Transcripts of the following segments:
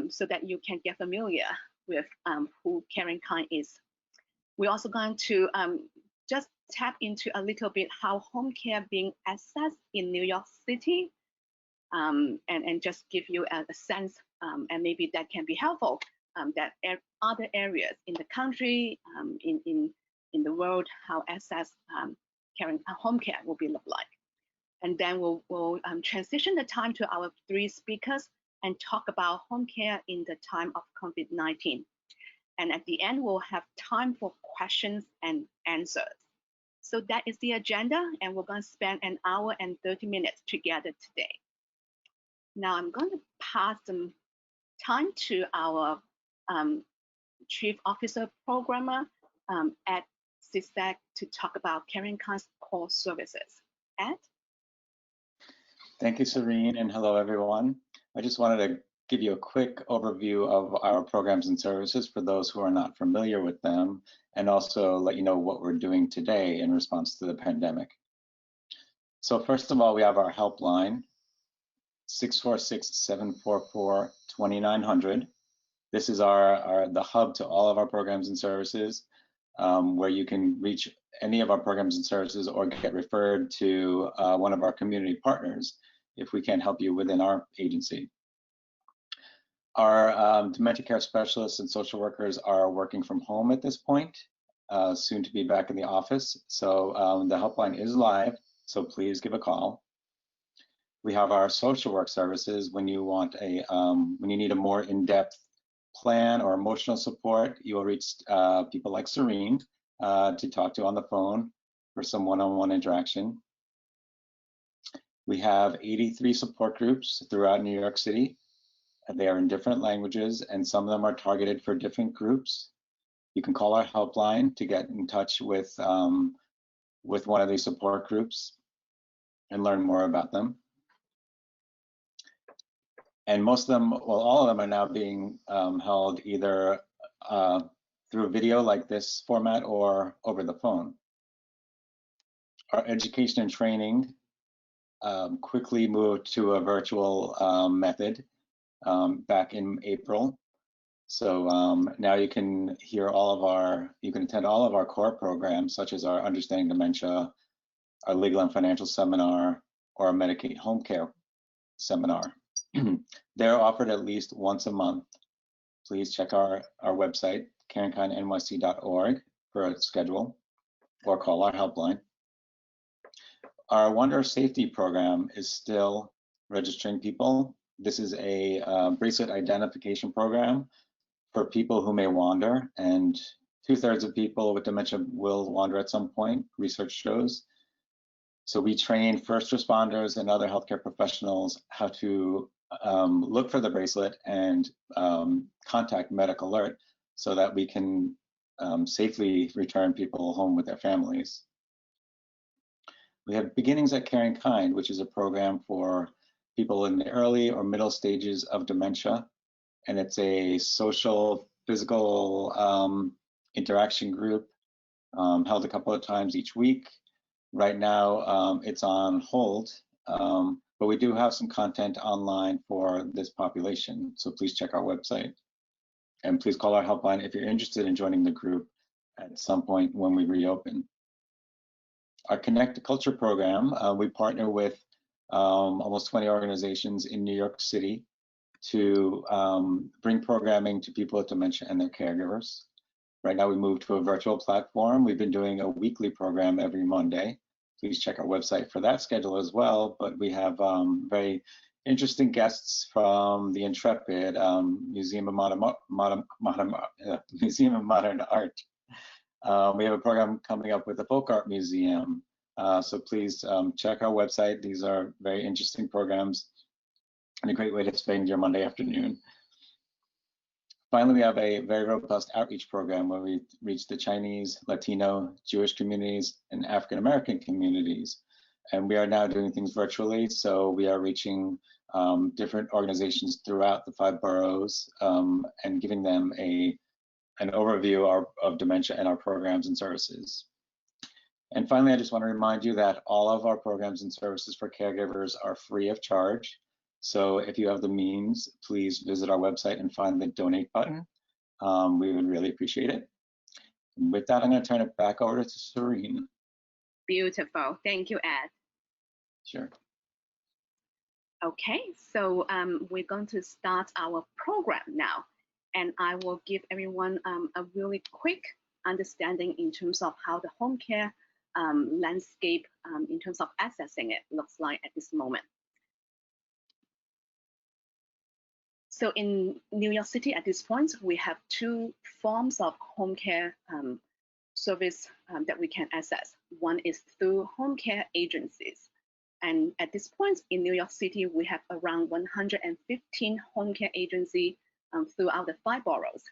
so that you can get familiar with who Karenkind is. We're also going to just tap into a little bit how home care being assessed in New York City, and just give you a sense, and maybe that can be helpful, that other areas in the country, in the world, how access home care will be look like. And then we'll transition the time to our three speakers and talk about home care in the time of COVID-19. And at the end, we'll have time for questions and answers. So that is the agenda, and we're going to spend an hour and 30 minutes together today. Now I'm going to pass some time to our Chief Officer Programmer at CISAC to talk about Karenkind's core services. Ed? Thank you, Serene, and hello, everyone. I just wanted to give you a quick overview of our programs and services for those who are not familiar with them, and also let you know what we're doing today in response to the pandemic. So first of all, we have our helpline, 646-744-2900. This is the hub to all of our programs and services, where you can reach any of our programs and services or get referred to one of our community partners if we can't help you within our agency. Our dementia care specialists and social workers are working from home at this point, soon to be back in the office. So the helpline is live, so please give a call. We have our social work services. When you want when you need a more in-depth plan or emotional support, you will reach people like Serene to talk to on the phone for some one-on-one interaction. We have 83 support groups throughout New York City. They are in different languages, and some of them are targeted for different groups. You can call our helpline to get in touch with one of these support groups and learn more about them. And most of them, well, all of them are now being held either through video like this format or over the phone. Our education and training quickly moved to a virtual method back in April. So now you can hear you can attend all of our core programs, such as our Understanding Dementia, our Legal and Financial Seminar, or our Medicaid Home Care Seminar. They're offered at least once a month. Please check our website, karenkindnyc.org, for a schedule, or call our helpline. Our Wander Safety Program is still registering people. This is a bracelet identification program for people who may wander, and 2/3 of people with dementia will wander at some point, research shows. So we train first responders and other healthcare professionals how to look for the bracelet and contact Medical Alert so that we can safely return people home with their families. We have Beginnings at Karenkind, which is a program for people in the early or middle stages of dementia, and it's a social, physical interaction group held a couple of times each week. Right now, it's on hold, but we do have some content online for this population, so please check our website. And please call our helpline if you're interested in joining the group at some point when we reopen. Our Connect to Culture program, we partner with almost 20 organizations in New York City to bring programming to people with dementia and their caregivers. Right now we moved to a virtual platform. We've been doing a weekly program every Monday. Please check our website for that schedule as well. But we have very interesting guests from the Intrepid Museum of Modern Art. We have a program coming up with the Folk Art Museum. So please check our website. These are very interesting programs and a great way to spend your Monday afternoon. Finally, we have a very robust outreach program where we reach the Chinese, Latino, Jewish communities, and African American communities. And we are now doing things virtually, so we are reaching different organizations throughout the 5 boroughs and giving them an overview of dementia and our programs and services. And finally, I just want to remind you that all of our programs and services for caregivers are free of charge. So if you have the means, please visit our website and find the donate button. We would really appreciate it. And with that, I'm going to turn it back over to Serene. Beautiful. Thank you, Ed. Sure. Okay, so we're going to start our program now, and I will give everyone a really quick understanding in terms of how the home care landscape in terms of accessing it looks like at this moment. So in New York City at this point, we have two forms of home care service that we can access. One is through home care agencies. And at this point in New York City, we have around 115 home care agencies throughout the 5 boroughs.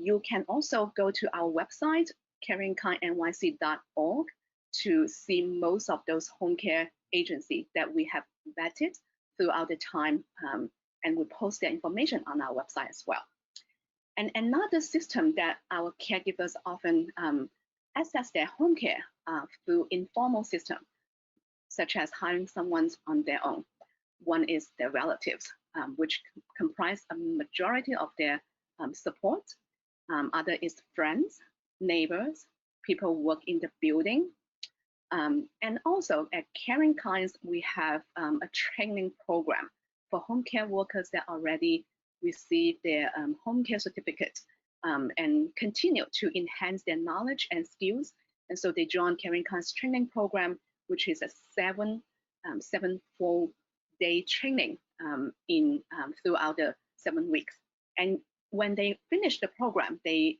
You can also go to our website, karenkindnyc.org, to see most of those home care agencies that we have vetted throughout the time, and we post their information on our website as well. And another system that our caregivers often access their home care through informal system, such as hiring someone on their own. One is their relatives, which comprise a majority of their support. Other is friends, neighbors, people who work in the building. And also at Karenkind, we have a training program for home care workers that already receive their home care certificate and continue to enhance their knowledge and skills. And so they join Karenkind's training program, which is a 7 full day training throughout the 7 weeks. And when they finish the program, they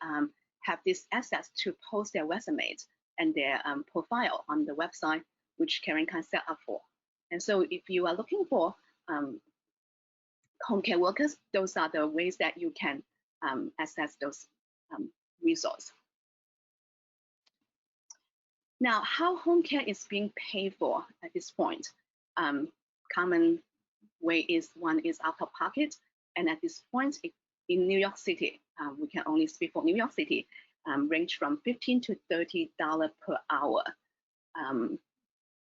have this access to post their resumes and their profile on the website, which Karenkind set up for. And so if you are looking for home care workers, those are the ways that you can access those resources. Now, how home care is being paid for at this point? Common way is one is out of pocket, and at this point in New York City, we can only speak for New York City, range from $15 to $30 per hour.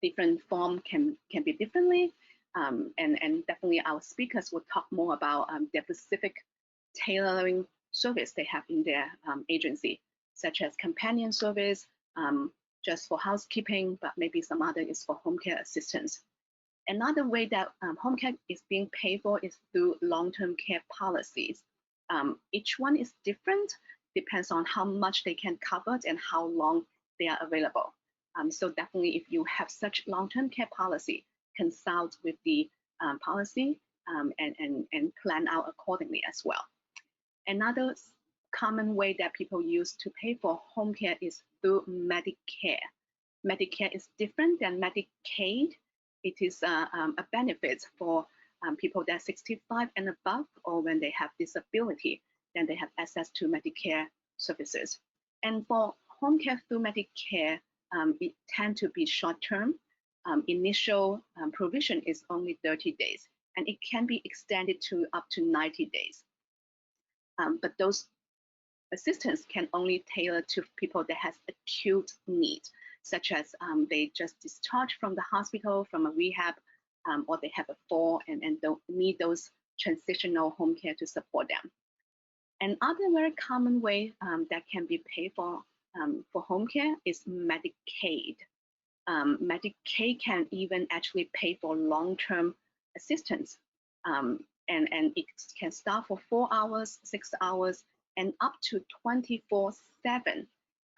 Different form can be differently, and definitely our speakers will talk more about their specific tailoring service they have in their agency, such as companion service, just for housekeeping, but maybe some other is for home care assistance. Another way that home care is being paid for is through long-term care policies. Each one is different, depends on how much they can cover and how long they are available. So definitely if you have such long-term care policy, consult with the policy and plan out accordingly as well. Another common way that people use to pay for home care is through Medicare. Medicare is different than Medicaid. It is a benefit for people that are 65 and above, or when they have disability, then they have access to Medicare services. And for home care through Medicare, it tends to be short-term. Initial provision is only 30 days, and it can be extended to up to 90 days. But those assistance can only tailor to people that has acute needs, such as they just discharged from the hospital, from a rehab, or they have a fall and don't need those transitional home care to support them. Another very common way that can be paid for home care is Medicaid. Medicaid can even actually pay for long-term assistance, and it can start for 4 hours, 6 hours, and up to 24/7,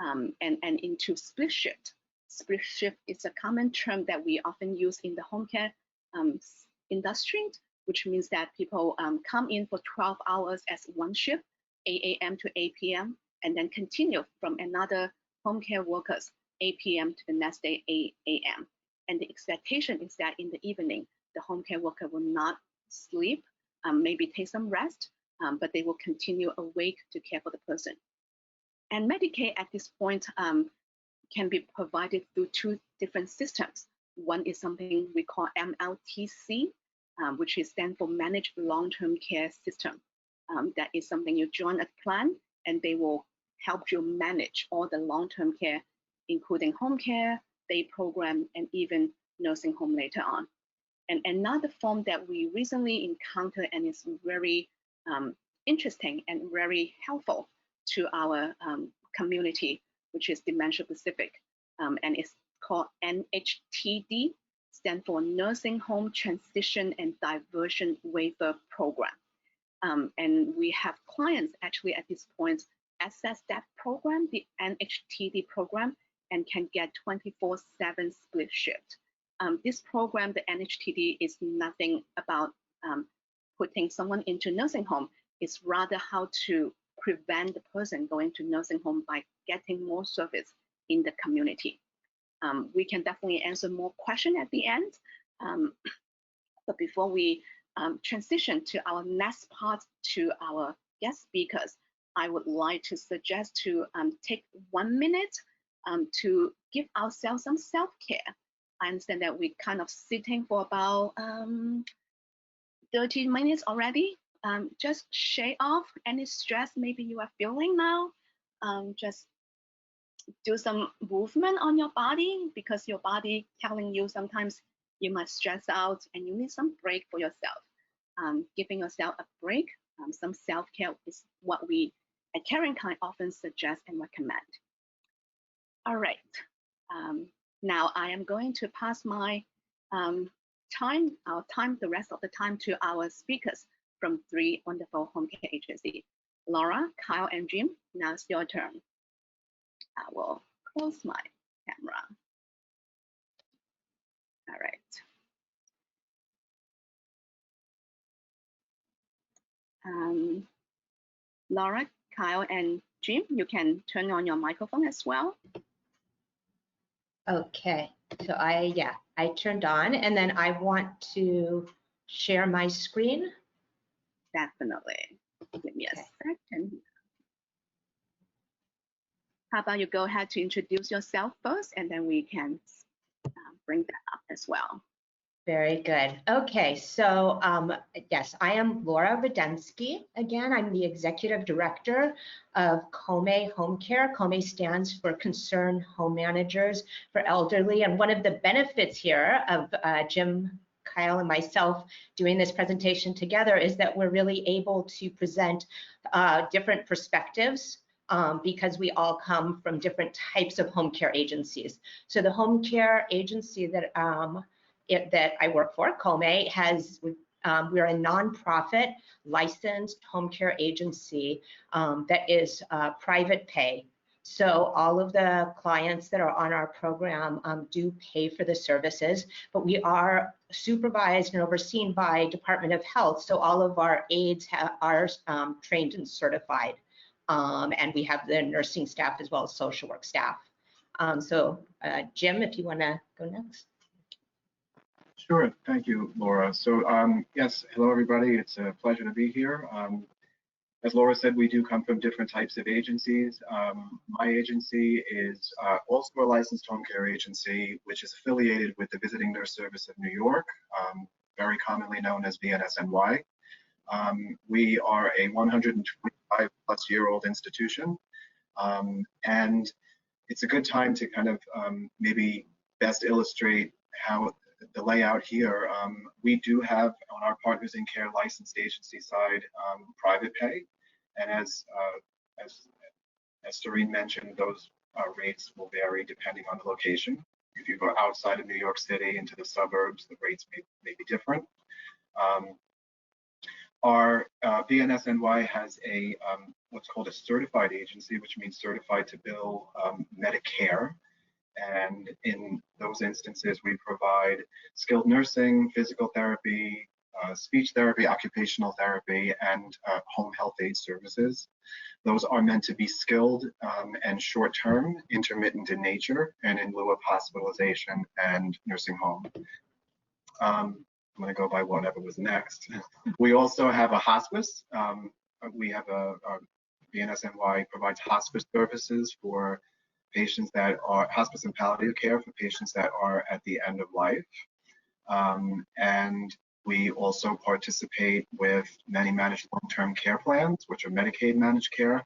and into split shift. Split shift is a common term that we often use in the home care industry, which means that people come in for 12 hours as one shift, 8 a.m. to 8 p.m., and then continue from another home care workers, 8 p.m. to the next day, 8 a.m. And the expectation is that in the evening, the home care worker will not sleep, maybe take some rest, but they will continue awake to care for the person. And Medicaid at this point can be provided through 2 different systems. One is something we call MLTC, which is stand for Managed Long-Term Care System. That is something you join a plan, and they will help you manage all the long-term care, including home care, day program, and even nursing home later on. And another form that we recently encountered and is very interesting and very helpful to our community, which is dementia specific, and it's called NHTD, stand for Nursing Home Transition and Diversion Waiver Program. And we have clients actually at this point access that program, the NHTD program, and can get 24/7 split shift. This program, the NHTD, is nothing about putting someone into nursing home. It's rather how to prevent the person going to nursing home by getting more service in the community. We can definitely answer more questions at the end. But before we transition to our next part to our guest speakers, I would like to suggest to take 1 minute to give ourselves some self-care. I understand that we're kind of sitting for about 30 minutes already. Just shake off any stress maybe you are feeling now. Just do some movement on your body, because your body telling you sometimes you might stress out and you need some break for yourself. Giving yourself a break, some self-care is what we at Karenkind often suggest and recommend. All right, now I am going to pass my the rest of the time to our speakers from 3 wonderful home care agencies. Laura, Kyle, and Jim, now it's your turn. I will close my camera. All right. Laura, Kyle, and Jim, you can turn on your microphone as well. Okay, so I turned on, and then I want to share my screen. Definitely. Give me a second. How about you go ahead to introduce yourself first, and then we can bring that up as well. Very good. Okay, so yes, I am Laura Vidensky. Again, I'm the Executive Director of COME Home Care. COME stands for Concerned Home Managers for Elderly. And one of the benefits here of Jim, Kyle, and myself doing this presentation together is that we're really able to present different perspectives because we all come from different types of home care agencies. So the home care agency that that I work for, COME, we're a nonprofit licensed home care agency that is private pay. So all of the clients that are on our program do pay for the services, but we are supervised and overseen by Department of Health. So all of our aides are trained and certified, and we have the nursing staff as well as social work staff. Jim, if you want to go next. Sure, thank you, Laura. So yes, hello everybody, it's a pleasure to be here. As Laura said, we do come from different types of agencies. My agency is also a licensed home care agency, which is affiliated with the Visiting Nurse Service of New York, very commonly known as VNSNY. We are a 125-plus-year-old institution, and it's a good time to kind of maybe best illustrate how the layout here. We do have on our Partners in Care licensed agency side private pay, and as Serene mentioned, those rates will vary depending on the location. If you go outside of New York City into the suburbs, the rates may be different. Our VNSNY has a what's called a certified agency, which means certified to bill Medicare. And in those instances, we provide skilled nursing, physical therapy, speech therapy, occupational therapy, and home health aid services. Those are meant to be skilled and short-term, intermittent in nature, and in lieu of hospitalization and nursing home. I'm going to go by whatever was next. We also have a hospice. We have a VNSNY provides hospice services for patients that are hospice and palliative care for patients that are at the end of life. And we also participate with many managed long-term care plans, which are Medicaid managed care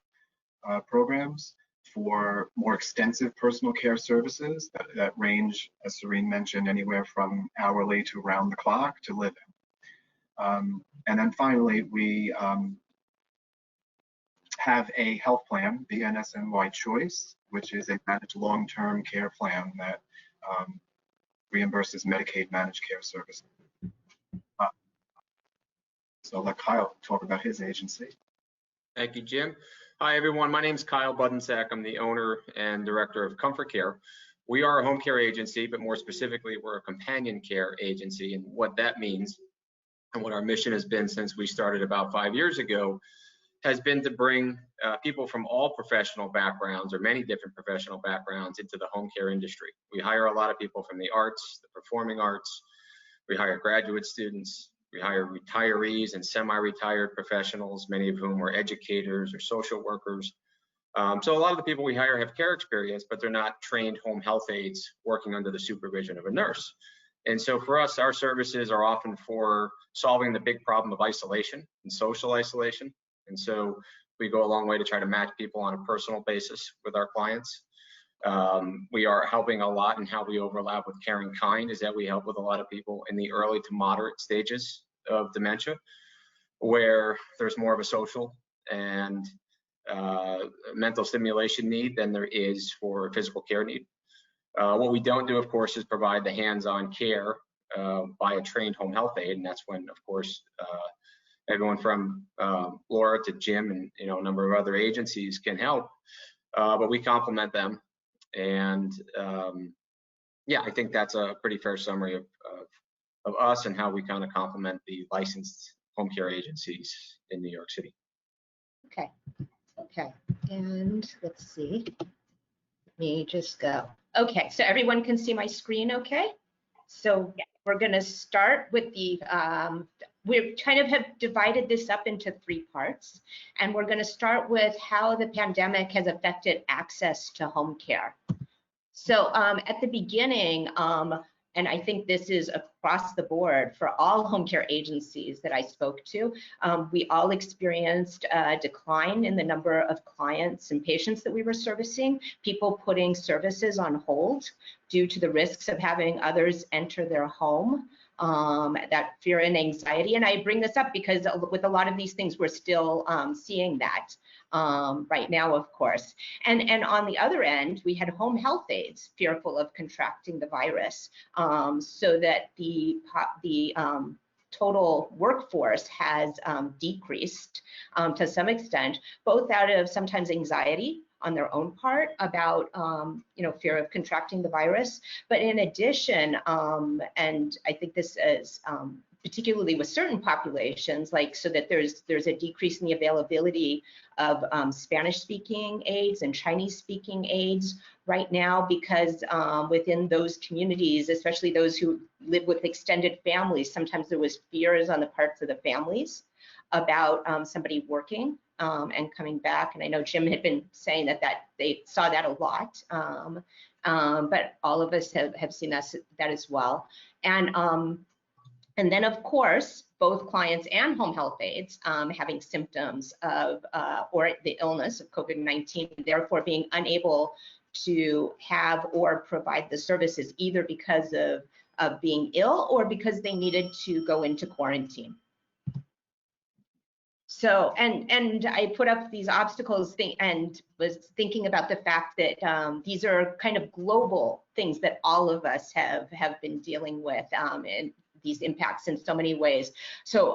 programs for more extensive personal care services that range, as Serene mentioned, anywhere from hourly to round the clock to living. And then finally, we have a health plan, BNSNY Choice, which is a managed long-term care plan that reimburses Medicaid managed care services. So I'll let Kyle talk about his agency. Thank you, Jim. Hi, everyone. My name is Kyle Budensack. I'm the owner and director of Comfort Care. We are a home care agency, but more specifically, we're a companion care agency. And what that means and what our mission has been since we started about 5 years ago has been to bring people from all professional backgrounds or many different professional backgrounds into the home care industry. We hire a lot of people from the arts, the performing arts. We hire graduate students. We hire retirees and semi-retired professionals, many of whom are educators or social workers. So a lot of the people we hire have care experience, but they're not trained home health aides working under the supervision of a nurse. And so for us, our services are often for solving the big problem of isolation and social isolation. And so we go a long way to try to match people on a personal basis with our clients. We are helping a lot in how we overlap with Karenkind, is that we help with a lot of people in the early to moderate stages of dementia, where there's more of a social and mental stimulation need than there is for physical care need. What we don't do, of course, is provide the hands-on care by a trained home health aide, and that's when, of course, everyone from Laura to Jim and a number of other agencies can help, but we complement them. And yeah, I think that's a pretty fair summary of us and how we kind of complement the licensed home care agencies in New York City. Okay. Okay. And let's see. Let me just go. Okay. So everyone can see my screen. Okay. So we're going to start with the, we kind of have divided this up into 3 parts, and we're going to start with how the pandemic has affected access to home care. So at the beginning, and I think this is across the board for all home care agencies that I spoke to, we all experienced a decline in the number of clients and patients that we were servicing, people putting services on hold due to the risks of having others enter their home, that fear and anxiety. And I bring this up because with a lot of these things, we're still seeing that right now, of course. And on the other end, we had home health aides fearful of contracting the virus, so that the total workforce has decreased to some extent, both out of sometimes anxiety on their own part about fear of contracting the virus, but in addition, and I think this is particularly with certain populations, like so that there's a decrease in the availability of Spanish-speaking aides and Chinese-speaking aides right now, because within those communities, especially those who live with extended families, sometimes there was fears on the parts of the families about somebody working and coming back. And I know Jim had been saying that they saw that a lot, but all of us have seen that as well. And then, of course, both clients and home health aides having symptoms of or the illness of COVID-19, therefore being unable to have or provide the services, either because of being ill or because they needed to go into quarantine. So, and I put up these obstacles and was thinking about the fact that these are kind of global things that all of us have been dealing with, and these impacts in so many ways. So,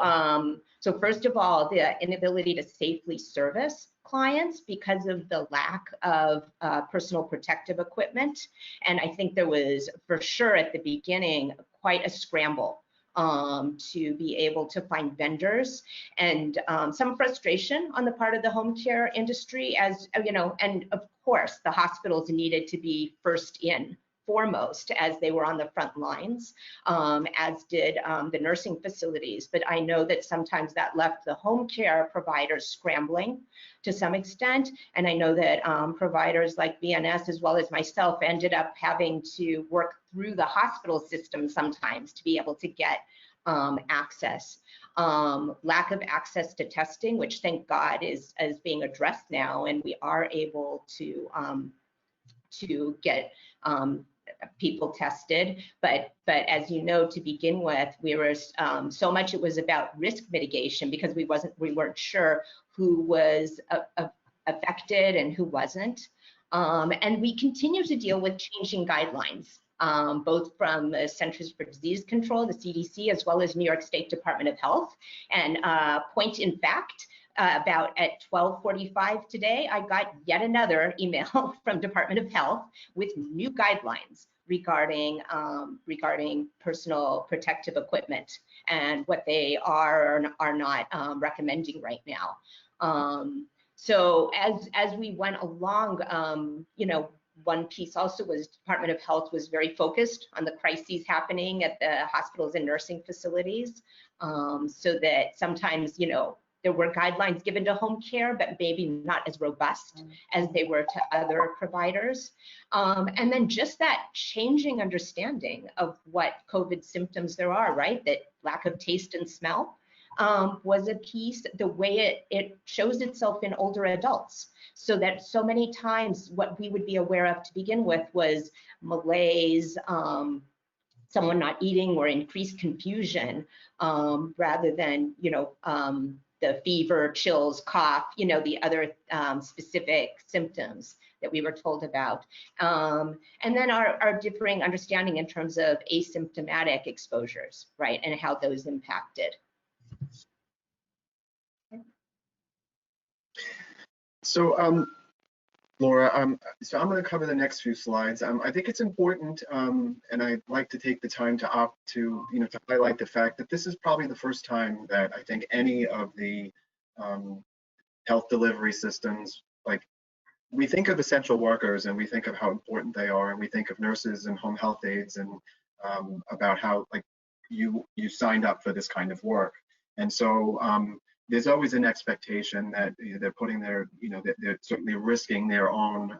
so first of all, the inability to safely service clients because of the lack of personal protective equipment. And I think there was, for sure at the beginning, quite a scramble to be able to find vendors, and some frustration on the part of the home care industry, as and of course the hospitals needed to be first in, foremost, as they were on the front lines, as did the nursing facilities. But I know that sometimes that left the home care providers scrambling to some extent. And I know that providers like BNS, as well as myself, ended up having to work through the hospital system sometimes to be able to get access. Lack of access to testing, which thank God is being addressed now, and we are able to get people tested. But as you know, to begin with, we were so much it was about risk mitigation because we weren't sure who was affected and who wasn't. And we continue to deal with changing guidelines, both from the Centers for Disease Control, the CDC, as well as New York State Department of Health. And point in fact, about at 12:45 today, I got yet another email from Department of Health with new guidelines regarding personal protective equipment and what they are not recommending right now. So as we went along, you know, one piece also was Department of Health was very focused on the crises happening at the hospitals and nursing facilities, so that sometimes, you know, there were guidelines given to home care, but maybe not as robust as they were to other providers. And then just that changing understanding of what COVID symptoms there are, right? That lack of taste and smell was a piece, the way it shows itself in older adults. So that so many times what we would be aware of to begin with was malaise, someone not eating, or increased confusion, rather than, you know, the fever, chills, cough, you know, the other specific symptoms that we were told about. And then our differing understanding in terms of asymptomatic exposures, right, and how those impacted. So, Laura, so I'm going to cover the next few slides. I think it's important, and I'd like to take the time to to highlight the fact that this is probably the first time that I think any of the health delivery systems, like, we think of essential workers and we think of how important they are, and we think of nurses and home health aides and about how, like, you signed up for this kind of work. And so there's always an expectation that they're putting their, they're certainly risking their own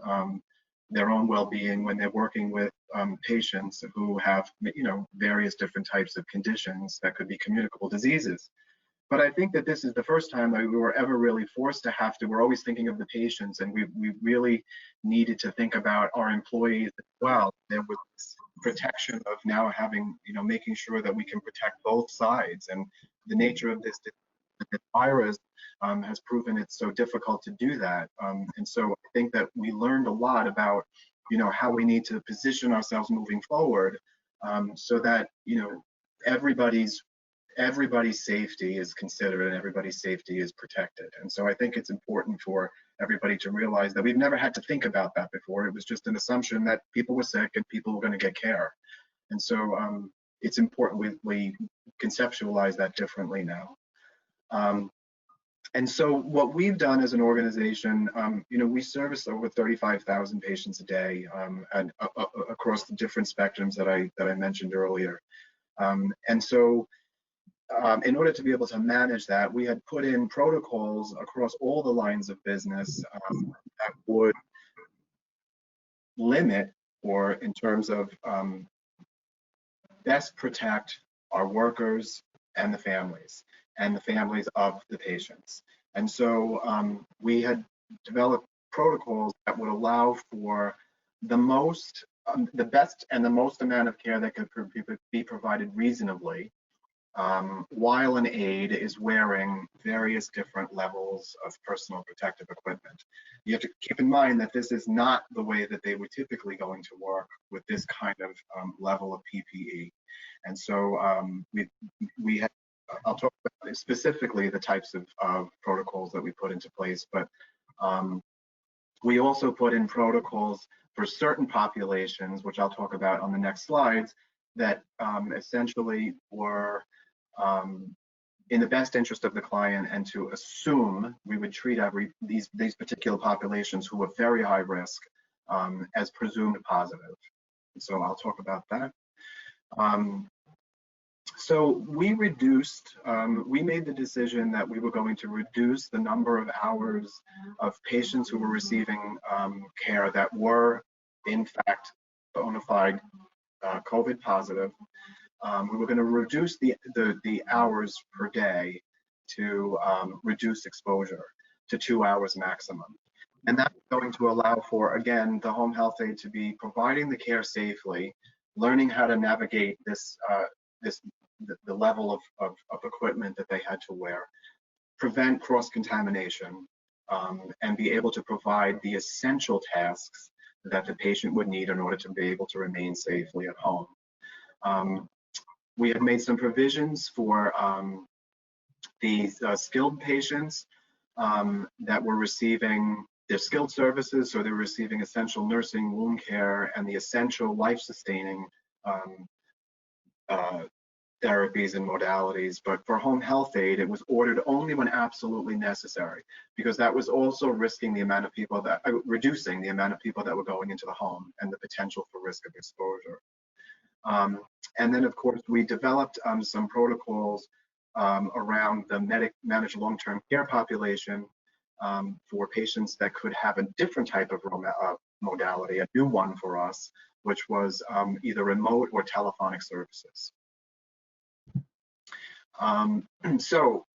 well-being when they're working with patients who have, various different types of conditions that could be communicable diseases. But I think that this is the first time that we were ever really forced to have to. We're always thinking of the patients, and we really needed to think about our employees as well. There was this protection of now having, making sure that we can protect both sides, and the nature of this virus has proven it's so difficult to do that. And so I think that we learned a lot about, how we need to position ourselves moving forward, so that, everybody's safety is considered and everybody's safety is protected. And so I think it's important for everybody to realize that we've never had to think about that before. It was just an assumption that people were sick and people were going to get care. And so it's important we conceptualize that differently now. And so what we've done as an organization, we service over 35,000 patients a day, and across the different spectrums that I mentioned earlier. And so in order to be able to manage that, we had put in protocols across all the lines of business that would limit, or in terms of best protect our workers and the families of the patients. And so we had developed protocols that would allow for the best and the most amount of care that could be provided reasonably, while an aide is wearing various different levels of personal protective equipment. You have to keep in mind that this is not the way that they were typically going to work with this kind of level of PPE. And so we had, I'll talk about specifically the types of protocols that we put into place, but we also put in protocols for certain populations, which I'll talk about on the next slides, that essentially were in the best interest of the client, and to assume we would treat these particular populations who were very high risk as presumed positive. So I'll talk about that. So we reduced, we made the decision that we were going to reduce the number of hours of patients who were receiving care that were in fact bona fide COVID positive, we were going to reduce the hours per day to reduce exposure to 2 hours maximum. And that's going to allow for, again, the home health aide to be providing the care safely, learning how to navigate the level of equipment that they had to wear, prevent cross-contamination, and be able to provide the essential tasks that the patient would need in order to be able to remain safely at home. We have made some provisions for these skilled patients that were receiving their skilled services, so they're receiving essential nursing, wound care, and the essential life-sustaining therapies and modalities. But for home health aid, it was ordered only when absolutely necessary, because that was also risking the amount of people that, reducing the amount of people that were going into the home and the potential for risk of exposure. And then, of course, we developed some protocols around the managed long-term care population for patients that could have a different type of modality, a new one for us, which was either remote or telephonic services. So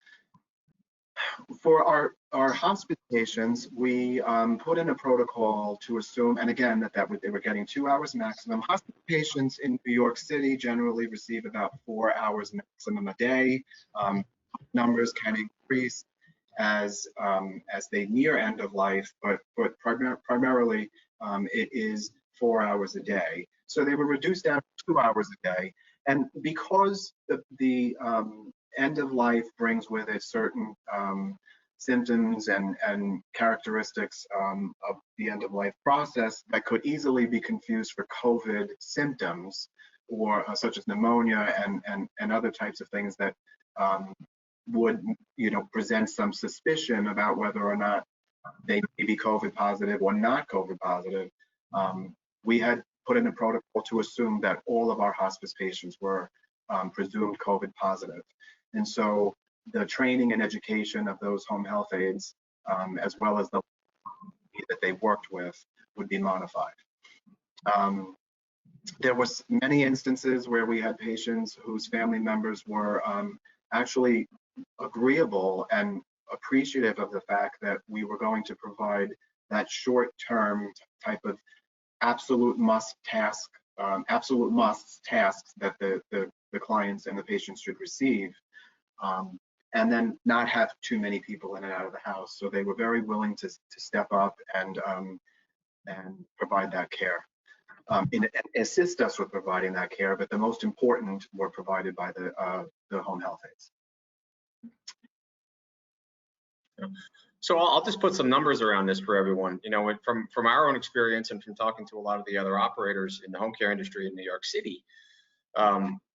for our hospice patients, we put in a protocol to assume, and again, that they were getting 2 hours maximum. Hospice patients in New York City generally receive about 4 hours maximum a day. Numbers can increase as they near end of life, but primarily it is 4 hours a day. So they were reduced down to 2 hours a day. And because the end of life brings with it certain symptoms and characteristics of the end of life process that could easily be confused for COVID symptoms, or such as pneumonia and other types of things that would, present some suspicion about whether or not they may be COVID positive or not COVID positive. We had put in a protocol to assume that all of our hospice patients were presumed COVID positive. And so the training and education of those home health aides, as well as the that they worked with, would be modified. There was many instances where we had patients whose family members were actually agreeable and appreciative of the fact that we were going to provide that short-term type of absolute musts tasks that the clients and the patients should receive, and then not have too many people in and out of the house. So they were very willing to step up and provide that care, and assist us with providing that care. But the most important were provided by the home health aides. So I'll just put some numbers around this for everyone. From our own experience and from talking to a lot of the other operators in the home care industry in New York City,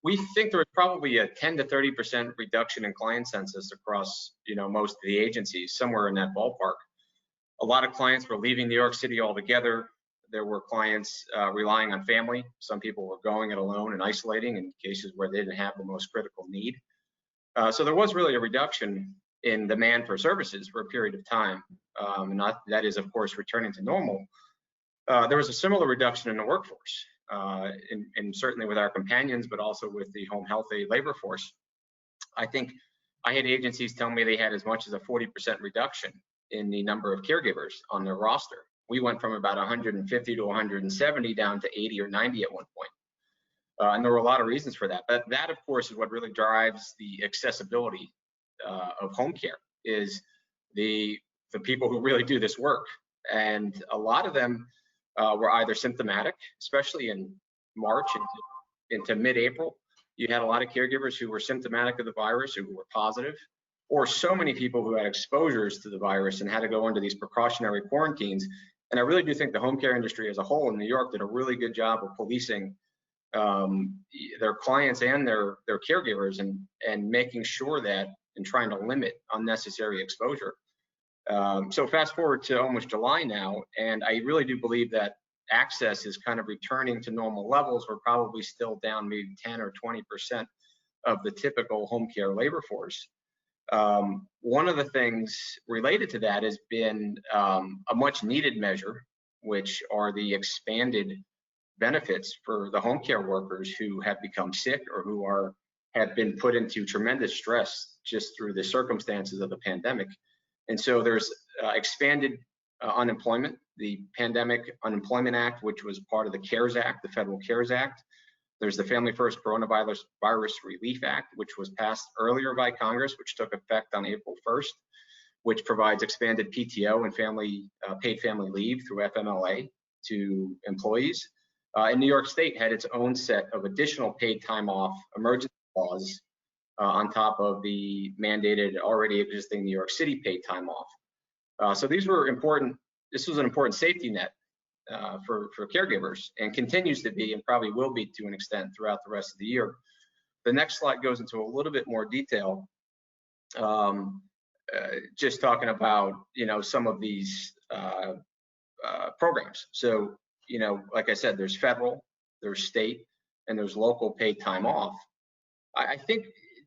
we think there was probably a 10 to 30% reduction in client census across, most of the agencies, somewhere in that ballpark. A lot of clients were leaving New York City altogether. There were clients relying on family. Some people were going it alone and isolating in cases where they didn't have the most critical need. So there was really a reduction in demand for services for a period of time, and that is, of course, returning to normal. There was a similar reduction in the workforce, and certainly with our companions, but also with the home health aide labor force. I think I had agencies tell me they had as much as a 40% reduction in the number of caregivers on their roster. We went from about 150 to 170 down to 80 or 90 at one point. And there were a lot of reasons for that. But that, of course, is what really drives the accessibility of home care, is the people who really do this work. And a lot of them were either symptomatic, especially in March into mid-April. You had a lot of caregivers who were symptomatic of the virus, who were positive, or so many people who had exposures to the virus and had to go into these precautionary quarantines. And I really do think the home care industry as a whole in New York did a really good job of policing their clients and their caregivers, and making sure that, and trying to limit unnecessary exposure. So fast forward to almost July now, and I really do believe that access is kind of returning to normal levels. We're probably still down maybe 10 or 20% of the typical home care labor force. One of the things related to that has been a much needed measure, which are the expanded benefits for the home care workers who have become sick or who have been put into tremendous stress just through the circumstances of the pandemic. And so there's expanded unemployment, the Pandemic Unemployment Act, which was part of the CARES Act, the Federal CARES Act. There's the Family First Coronavirus Relief Act, which was passed earlier by Congress, which took effect on April 1st, which provides expanded PTO and paid family leave through FMLA to employees. And New York State had its own set of additional paid time off emergency laws on top of the mandated already existing New York City paid time off. So these were important. This was an important safety net for caregivers, and continues to be, and probably will be to an extent throughout the rest of the year. The next slide goes into a little bit more detail, just talking about some of these programs. So like I said, there's federal, there's state, and there's local paid time off. I think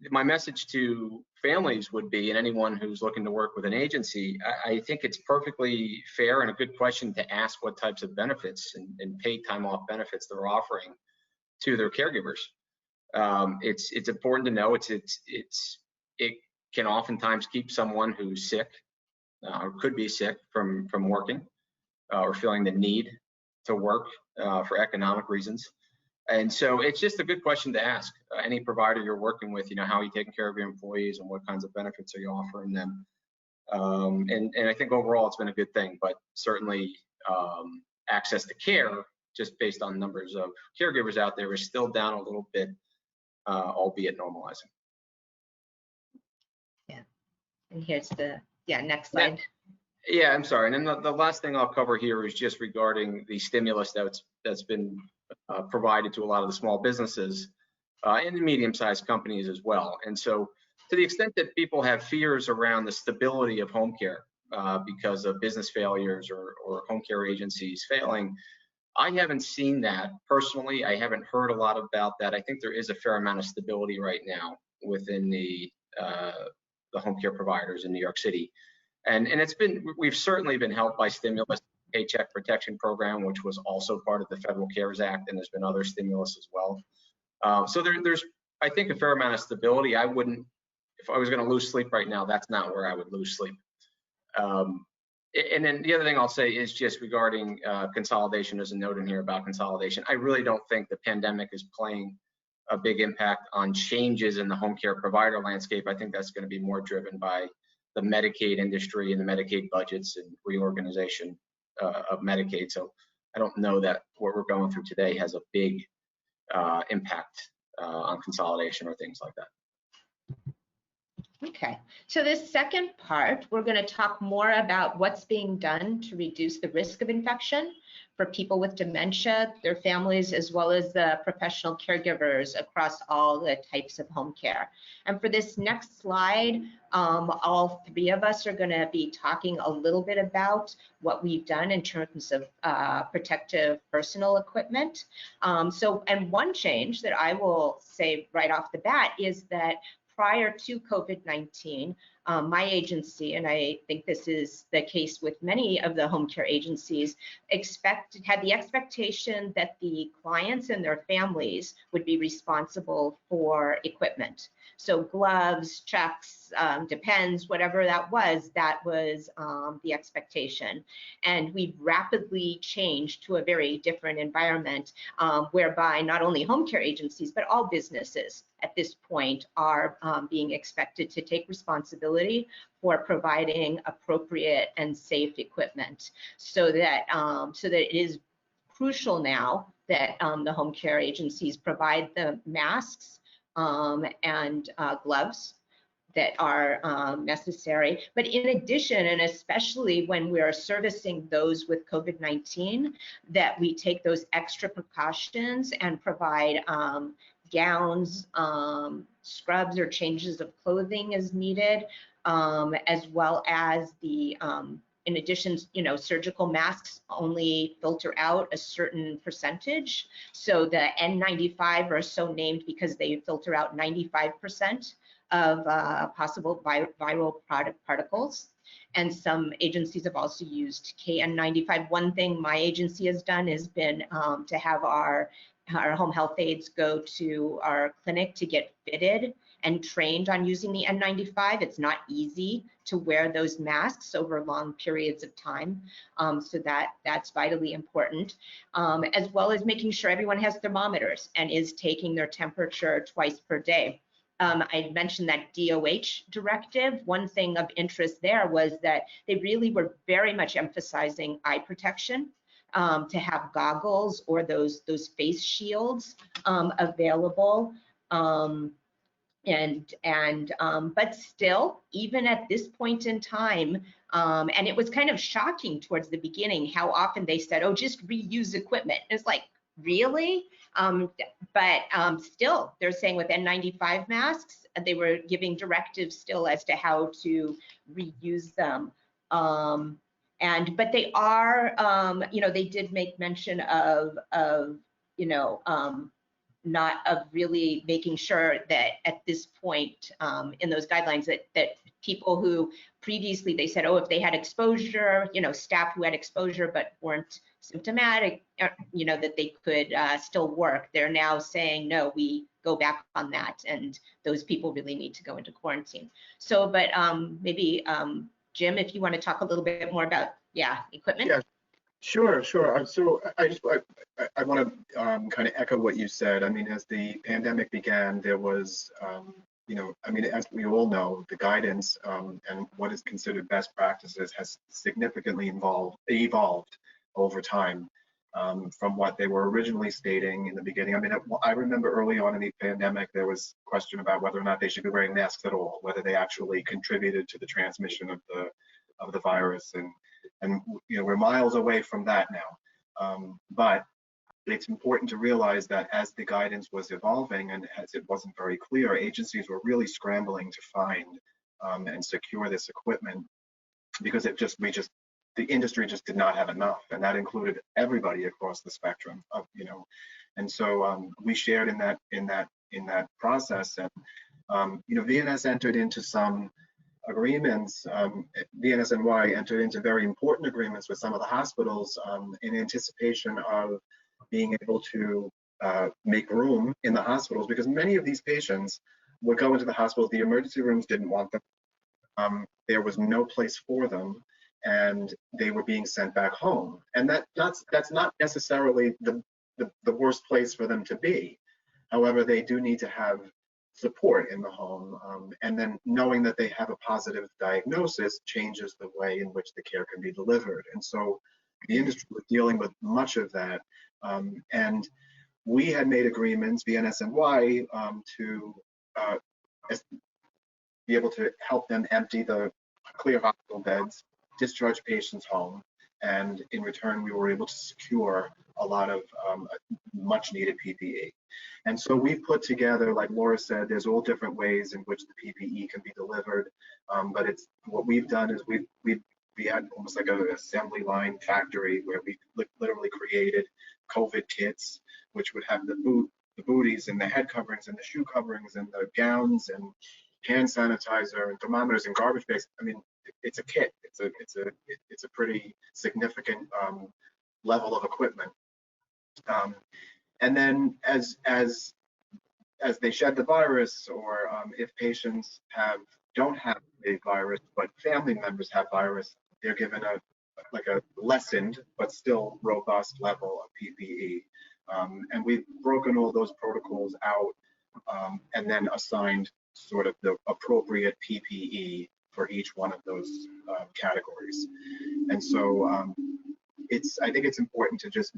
my message to families would be, and anyone who's looking to work with an agency, I think it's perfectly fair and a good question to ask what types of benefits and paid time off benefits they're offering to their caregivers. It's important to know it can oftentimes keep someone who's sick or could be sick from working or feeling the need to work for economic reasons. And so it's just a good question to ask any provider you're working with, how are you taking care of your employees and what kinds of benefits are you offering them? And I think overall it's been a good thing, but certainly access to care, just based on numbers of caregivers out there, is still down a little bit, albeit normalizing. Yeah, and here's the, next slide. Yeah, I'm sorry. And then the last thing I'll cover here is just regarding the stimulus that's been provided to a lot of the small businesses and the medium-sized companies as well. And so to the extent that people have fears around the stability of home care because of business failures or home care agencies failing, I haven't seen that personally. I haven't heard a lot about that. I think there is a fair amount of stability right now within the home care providers in New York City. And we've certainly been helped by stimulus, Paycheck Protection Program, which was also part of the Federal CARES Act, and there's been other stimulus as well. So there's, I think, a fair amount of stability. I wouldn't, if I was going to lose sleep right now, that's not where I would lose sleep. And then the other thing I'll say is just regarding consolidation. There's a note in here about consolidation. I really don't think the pandemic is playing a big impact on changes in the home care provider landscape. I think that's going to be more driven by the Medicaid industry and the Medicaid budgets and reorganization of Medicaid. So I don't know that what we're going through today has a big impact on consolidation or things like that. Okay, so this second part, we're going to talk more about what's being done to reduce the risk of infection for people with dementia, their families, as well as the professional caregivers across all the types of home care. And for this next slide, all three of us are going to be talking a little bit about what we've done in terms of protective personal equipment. And one change that I will say right off the bat is that prior to COVID-19, my agency, and I think this is the case with many of the home care agencies, had the expectation that the clients and their families would be responsible for equipment. So gloves, checks, Depends, whatever that was the expectation. And we've rapidly changed to a very different environment whereby not only home care agencies, but all businesses at this point are being expected to take responsibility for providing appropriate and safe equipment, so that it is crucial now that the home care agencies provide the masks and gloves that are necessary. But in addition, and especially when we are servicing those with COVID-19, that we take those extra precautions and provide gowns, scrubs, or changes of clothing as needed, as well as the in addition, surgical masks only filter out a certain percentage. So the N95 are so named because they filter out 95% of possible viral particles. And some agencies have also used KN95. One thing my agency has done has been to have our home health aides go to our clinic to get fitted and trained on using the N95. It's not easy to wear those masks over long periods of time, so that's vitally important, as well as making sure everyone has thermometers and is taking their temperature twice per day. I mentioned that DOH directive. One thing of interest there was that they really were very much emphasizing eye protection, to have goggles or those face shields available. But still, even at this point in time, and it was kind of shocking towards the beginning how often they said, oh, just reuse equipment. It's like, really? But still, they're saying with N95 masks, they were giving directives still as to how to reuse them. But they are, they did make mention of not of really making sure that at this point in those guidelines that people who previously they said, oh, if they had exposure, staff who had exposure but weren't symptomatic, that they could still work. They're now saying, no, we go back on that, and those people really need to go into quarantine. So, but maybe Jim, if you want to talk a little bit more about, equipment. Yeah. Sure. So I want to kind of echo what you said. I mean, as the pandemic began, there was, as we all know, the guidance and what is considered best practices has significantly evolved over time from what they were originally stating in the beginning. I mean, I remember early on in the pandemic, there was question about whether or not they should be wearing masks at all, whether they actually contributed to the transmission of the virus, and we're miles away from that now. But it's important to realize that as the guidance was evolving and as it wasn't very clear, agencies were really scrambling to find and secure this equipment, because the industry just did not have enough, and that included everybody across the spectrum of, and so we shared in that process, and VNS entered into some agreements. VNSNY entered into very important agreements with some of the hospitals in anticipation of being able to make room in the hospitals, because many of these patients would go into the hospitals. The emergency rooms didn't want them. There was no place for them, and they were being sent back home. And that's not necessarily the worst place for them to be. However, they do need to have support in the home, and then knowing that they have a positive diagnosis changes the way in which the care can be delivered. And so the industry was dealing with much of that, and we had made agreements, VNSNY, to be able to help them clear hospital beds, discharge patients home, and in return we were able to secure a lot of much needed PPE. And so we've put together, like Laura said, there's all different ways in which the PPE can be delivered, but it's what we've done is we had almost like an assembly line factory where we literally created COVID kits, which would have the booties and the head coverings and the shoe coverings and the gowns and hand sanitizer and thermometers and garbage bags. I mean, it's a kit. It's a pretty significant level of equipment. And then as they shed the virus, or if patients don't have the virus but family members have virus, they're given a lessened but still robust level of PPE. And we've broken all those protocols out and then assigned sort of the appropriate PPE for each one of those categories. And so I think it's important to just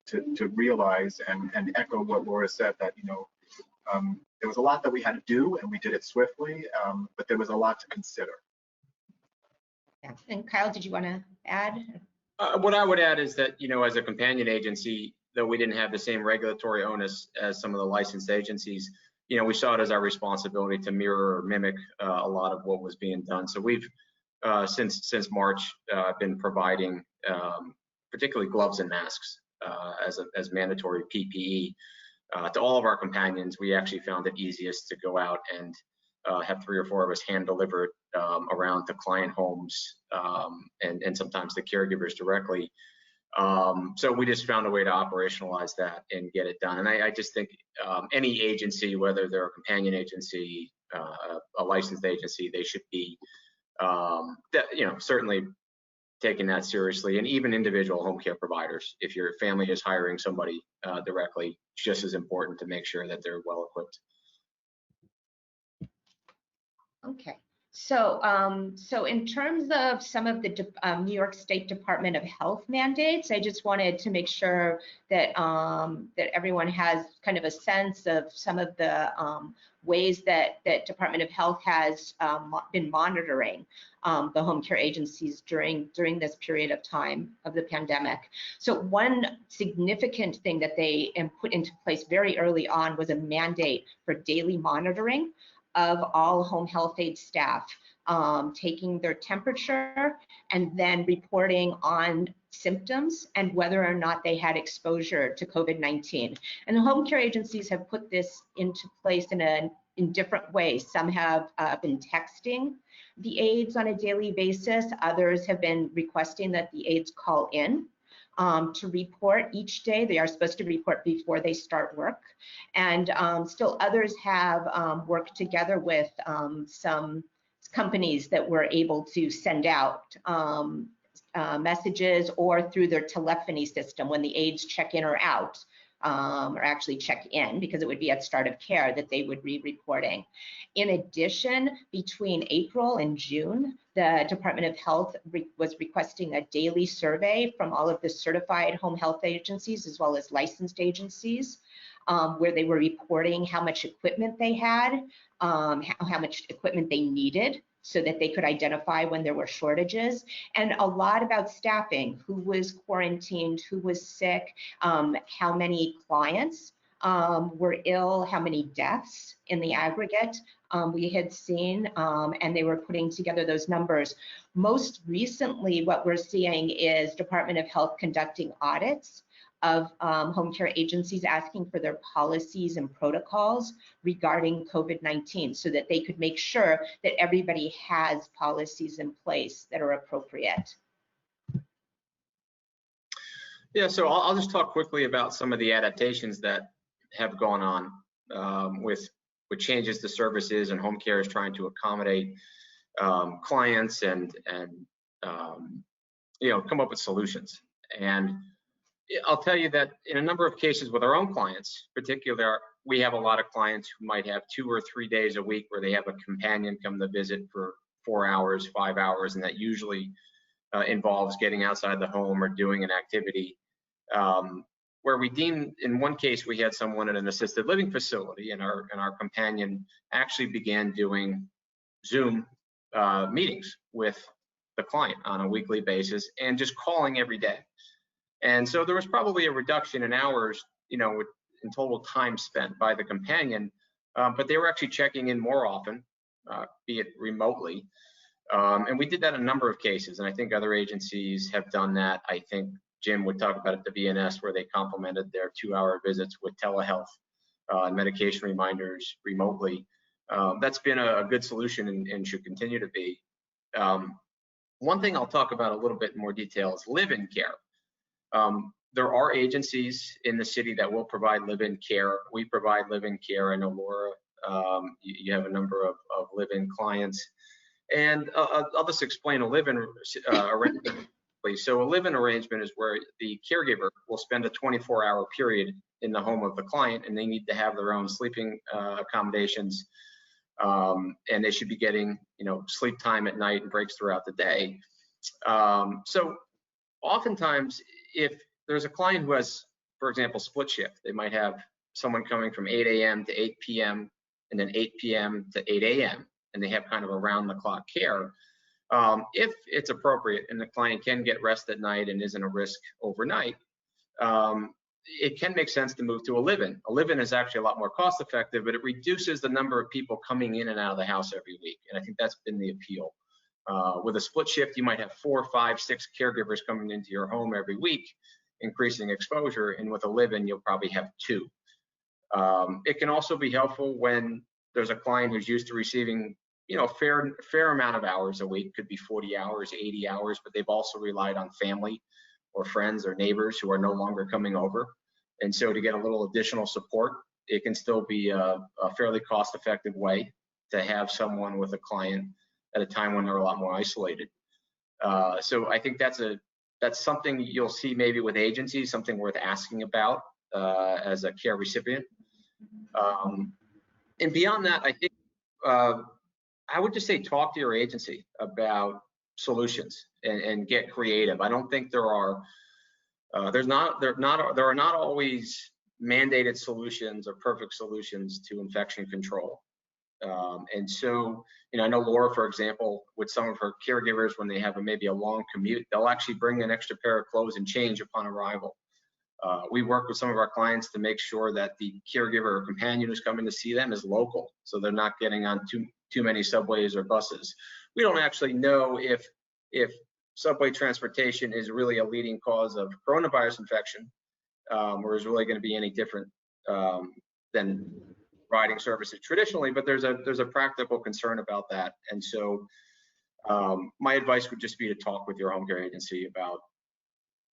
to realize and echo what Laura said, that there was a lot that we had to do, and we did it swiftly, but there was a lot to consider. Yeah. And Kyle, did you want to add? What I would add is that, as a companion agency, though we didn't have the same regulatory onus as some of the licensed agencies, we saw it as our responsibility to mirror or mimic a lot of what was being done. So we've since March been providing particularly gloves and masks as mandatory PPE to all of our companions. We actually found it easiest to go out and have 3 or 4 of us hand deliver it around to client homes and sometimes the caregivers directly. So we just found a way to operationalize that and get it done. And I just think any agency, whether they're a companion agency, a licensed agency, they should be, certainly taking that seriously. And even individual home care providers, if your family is hiring somebody directly, it's just as important to make sure that they're well equipped. Okay. So, so in terms of some of the New York State Department of Health mandates, I just wanted to make sure that that everyone has kind of a sense of some of the ways that Department of Health has been monitoring the home care agencies during this period of time of the pandemic. So one significant thing that they put into place very early on was a mandate for daily monitoring of all home health aid staff, taking their temperature and then reporting on symptoms and whether or not they had exposure to COVID-19. And the home care agencies have put this into place in different ways. Some have been texting the aides on a daily basis. Others have been requesting that the aides call in to report each day. They are supposed to report before they start work. And still others have worked together with some companies that were able to send out messages or through their telephony system when the aides check in or out, or actually check in, because it would be at start of care that they would be reporting. In addition, between April and June, the Department of Health was requesting a daily survey from all of the certified home health agencies as well as licensed agencies, where they were reporting how much equipment they had, how much equipment they needed, so that they could identify when there were shortages, and a lot about staffing, who was quarantined, who was sick, how many clients were ill, how many deaths in the aggregate we had seen, and they were putting together those numbers. Most recently, what we're seeing is Department of Health conducting audits of home care agencies, asking for their policies and protocols regarding COVID-19 so that they could make sure that everybody has policies in place that are appropriate. Yeah, so I'll just talk quickly about some of the adaptations that have gone on with changes to services, and home care is trying to accommodate clients and come up with solutions. And I'll tell you that in a number of cases with our own clients, particularly, we have a lot of clients who might have 2 or 3 days a week where they have a companion come to visit for 4 hours, 5 hours, and that usually involves getting outside the home or doing an activity. Where we deemed, in one case, we had someone in an assisted living facility, and our companion actually began doing Zoom meetings with the client on a weekly basis and just calling every day. And so there was probably a reduction in hours, in total time spent by the companion, but they were actually checking in more often, be it remotely. And we did that in a number of cases, and I think other agencies have done that. I think Jim would talk about it, the VNS, where they complemented their 2-hour visits with telehealth and medication reminders remotely. That's been a good solution and should continue to be. One thing I'll talk about a little bit in more detail is live-in care. There are agencies in the city that will provide live-in care. We provide live-in care. I know, Laura, you have a number of live-in clients. And I'll just explain a live-in arrangement. So a live-in arrangement is where the caregiver will spend a 24-hour period in the home of the client, and they need to have their own sleeping accommodations, and they should be getting, sleep time at night and breaks throughout the day. So oftentimes, if there's a client who has, for example, split shift, they might have someone coming from 8 a.m. to 8 p.m. and then 8 p.m. to 8 a.m. and they have kind of around-the-clock care. If it's appropriate and the client can get rest at night and isn't a risk overnight, it can make sense to move to a live-in. A live-in is actually a lot more cost-effective, but it reduces the number of people coming in and out of the house every week, and I think that's been the appeal. With a split shift, you might have 4, 5, 6 caregivers coming into your home every week, increasing exposure, and with a live-in, you'll probably have 2. It can also be helpful when there's a client who's used to receiving, a fair amount of hours a week, could be 40 hours, 80 hours, but they've also relied on family or friends or neighbors who are no longer coming over. And so to get a little additional support, it can still be a fairly cost-effective way to have someone with a client at a time when they're a lot more isolated. So I think that's something you'll see maybe with agencies, something worth asking about as a care recipient. And beyond that, I think I would just say talk to your agency about solutions and get creative. I don't think there are not always mandated solutions or perfect solutions to infection control. And so, I know Laura, for example, with some of her caregivers, when they have maybe a long commute, they'll actually bring an extra pair of clothes and change upon arrival. We work with some of our clients to make sure that the caregiver or companion who's coming to see them is local, so they're not getting on too many subways or buses. We don't actually know if subway transportation is really a leading cause of coronavirus infection, or is really going to be any different than riding services traditionally, but there's a practical concern about that. And so my advice would just be to talk with your home care agency about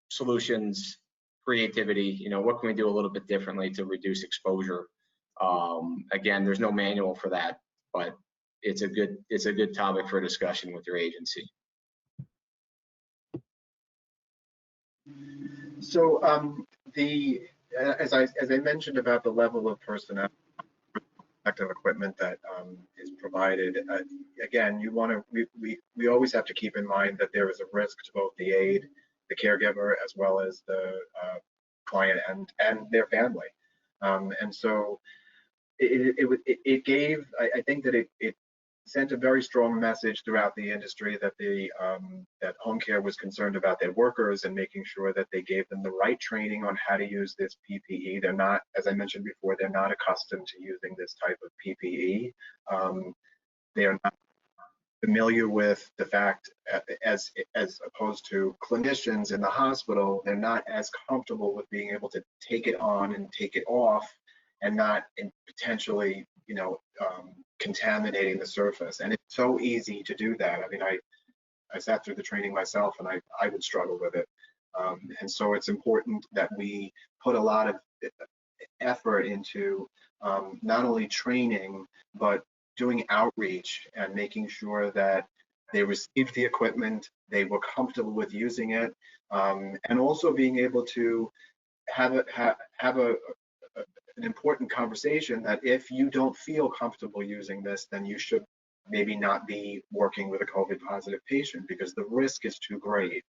solutions, creativity, what can we do a little bit differently to reduce exposure. Again, there's no manual for that, but it's a good topic for discussion with your agency. So as I mentioned about the level of personnel, protective equipment that is provided, again, we always have to keep in mind that there is a risk to both the aide, the caregiver, as well as the client and their family. And so it gave, I think that it sent a very strong message throughout the industry that that home care was concerned about their workers and making sure that they gave them the right training on how to use this PPE. They're not, as I mentioned before, they're not accustomed to using this type of PPE. They are not familiar with the fact, as opposed to clinicians in the hospital, they're not as comfortable with being able to take it on and take it off and not potentially, contaminating the surface. And it's so easy to do that. I mean, I sat through the training myself, and I would struggle with it. And so it's important that we put a lot of effort into not only training, but doing outreach and making sure that they received the equipment, they were comfortable with using it, and also being able to have an important conversation that if you don't feel comfortable using this, then you should maybe not be working with a COVID positive patient because the risk is too great.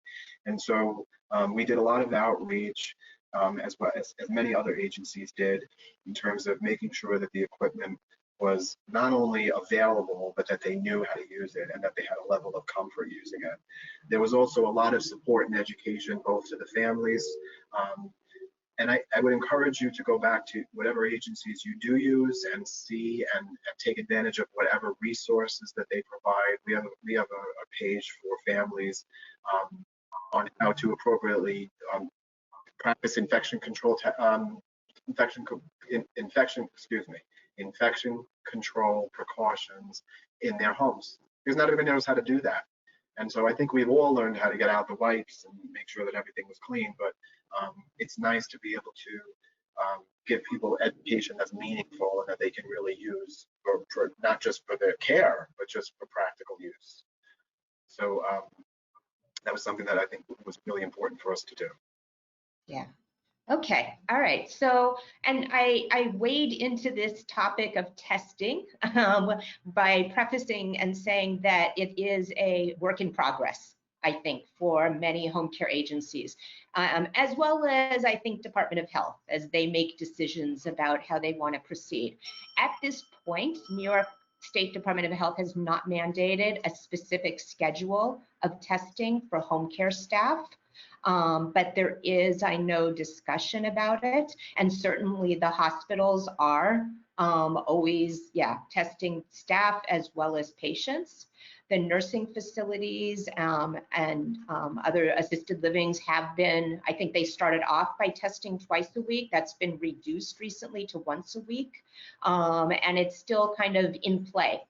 And so we did a lot of outreach, as well as many other agencies did, in terms of making sure that the equipment was not only available, but that they knew how to use it and that they had a level of comfort using it. There was also a lot of support and education, both to the families, and I would encourage you to go back to whatever agencies you do use and see and take advantage of whatever resources that they provide. We have a page for families on how to appropriately practice infection control precautions in their homes, because not everyone knows how to do that. And so I think we've all learned how to get out the wipes and make sure that everything was clean, but it's nice to be able to give people education that's meaningful and that they can really use for not just for their care, but just for practical use. So that was something that I think was really important for us to do. Yeah. Okay. All right. So, and I wade into this topic of testing by prefacing and saying that it is a work in progress, I think, for many home care agencies, as well as I think Department of Health, as they make decisions about how they want to proceed. At this point, New York State Department of Health has not mandated a specific schedule of testing for home care staff. but there is, I know, discussion about it, and certainly the hospitals are always, testing staff as well as patients. The nursing facilities and other assisted livings have been, I think they started off by testing twice a week. That's been reduced recently to once a week, and it's still kind of in play.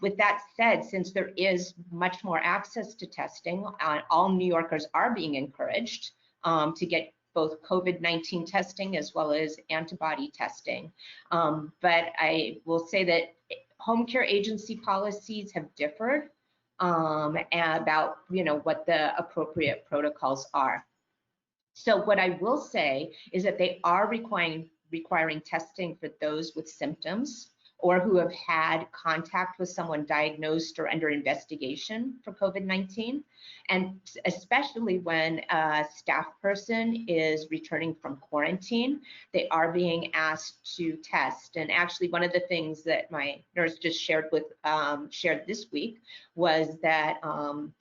With that said, since there is much more access to testing, all New Yorkers are being encouraged to get both COVID-19 testing as well as antibody testing. But I will say that home care agency policies have differed about, what the appropriate protocols are. So what I will say is that they are requiring testing for those with symptoms or who have had contact with someone diagnosed or under investigation for COVID-19, and especially when a staff person is returning from quarantine, they are being asked to test. And actually, one of the things that my nurse just shared this week was that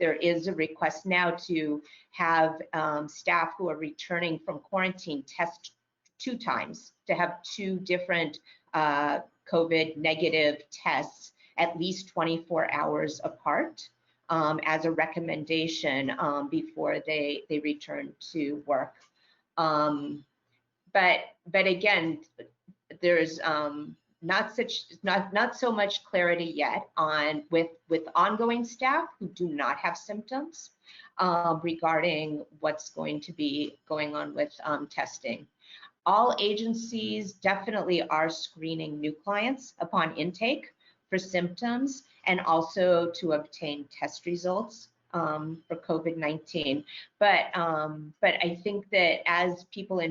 there is a request now to have staff who are returning from quarantine test 2 times, to have 2 different COVID negative tests at least 24 hours apart as a recommendation before they return to work. But again, there's not so much clarity yet on with ongoing staff who do not have symptoms regarding what's going to be going on with testing. All agencies definitely are screening new clients upon intake for symptoms and also to obtain test results for COVID-19. But I think that as people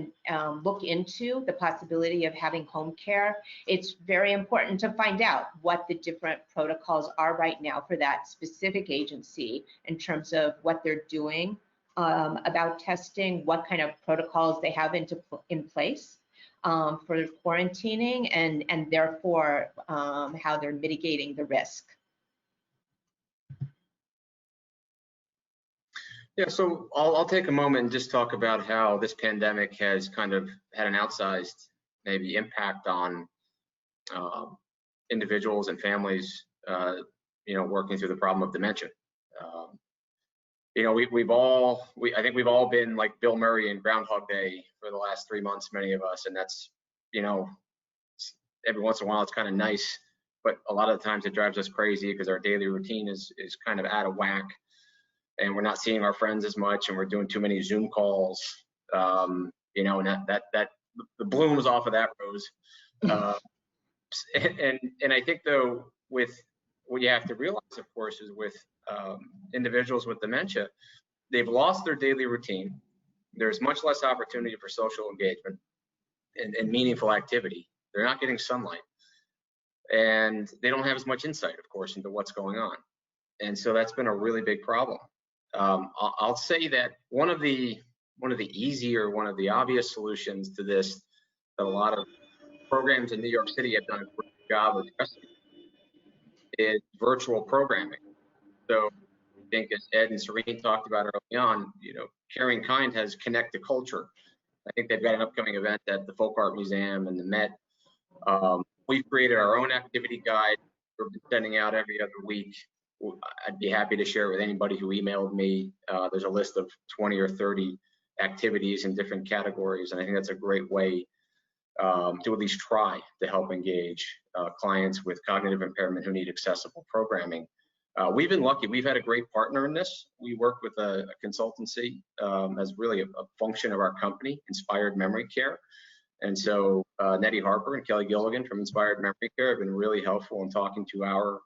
look into the possibility of having home care, it's very important to find out what the different protocols are right now for that specific agency in terms of what they're doing about testing, what kind of protocols they have in place for quarantining, and therefore how they're mitigating the risk. Yeah, so I'll take a moment and just talk about how this pandemic has kind of had an outsized maybe impact on individuals and families, working through the problem of dementia. I think we've all been like Bill Murray in Groundhog Day for the last 3 months, many of us, and that's, every once in a while it's kind of nice, but a lot of the times it drives us crazy because our daily routine is kind of out of whack, and we're not seeing our friends as much, and we're doing too many Zoom calls, and that the bloom's off of that rose. And I think though, with what you have to realize, of course, is with individuals with dementia, they've lost their daily routine. There's much less opportunity for social engagement and meaningful activity. They're not getting sunlight, and they don't have as much insight, of course, into what's going on. And so that's been a really big problem. I'll say that one of the obvious solutions to this that a lot of programs in New York City have done a great job of addressing is virtual programming. So I think, as Ed and Serene talked about early on, Karenkind has Connect to Culture. I think they've got an upcoming event at the Folk Art Museum and the Met. We've created our own activity guide we're sending out every other week. I'd be happy to share it with anybody who emailed me. There's a list of 20 or 30 activities in different categories, and I think that's a great way to at least try to help engage clients with cognitive impairment who need accessible programming. We've been lucky. We've had a great partner in this. We work with a consultancy as really a function of our company, Inspired Memory Care. And so Nettie Harper and Kelly Gilligan from Inspired Memory Care have been really helpful in talking to our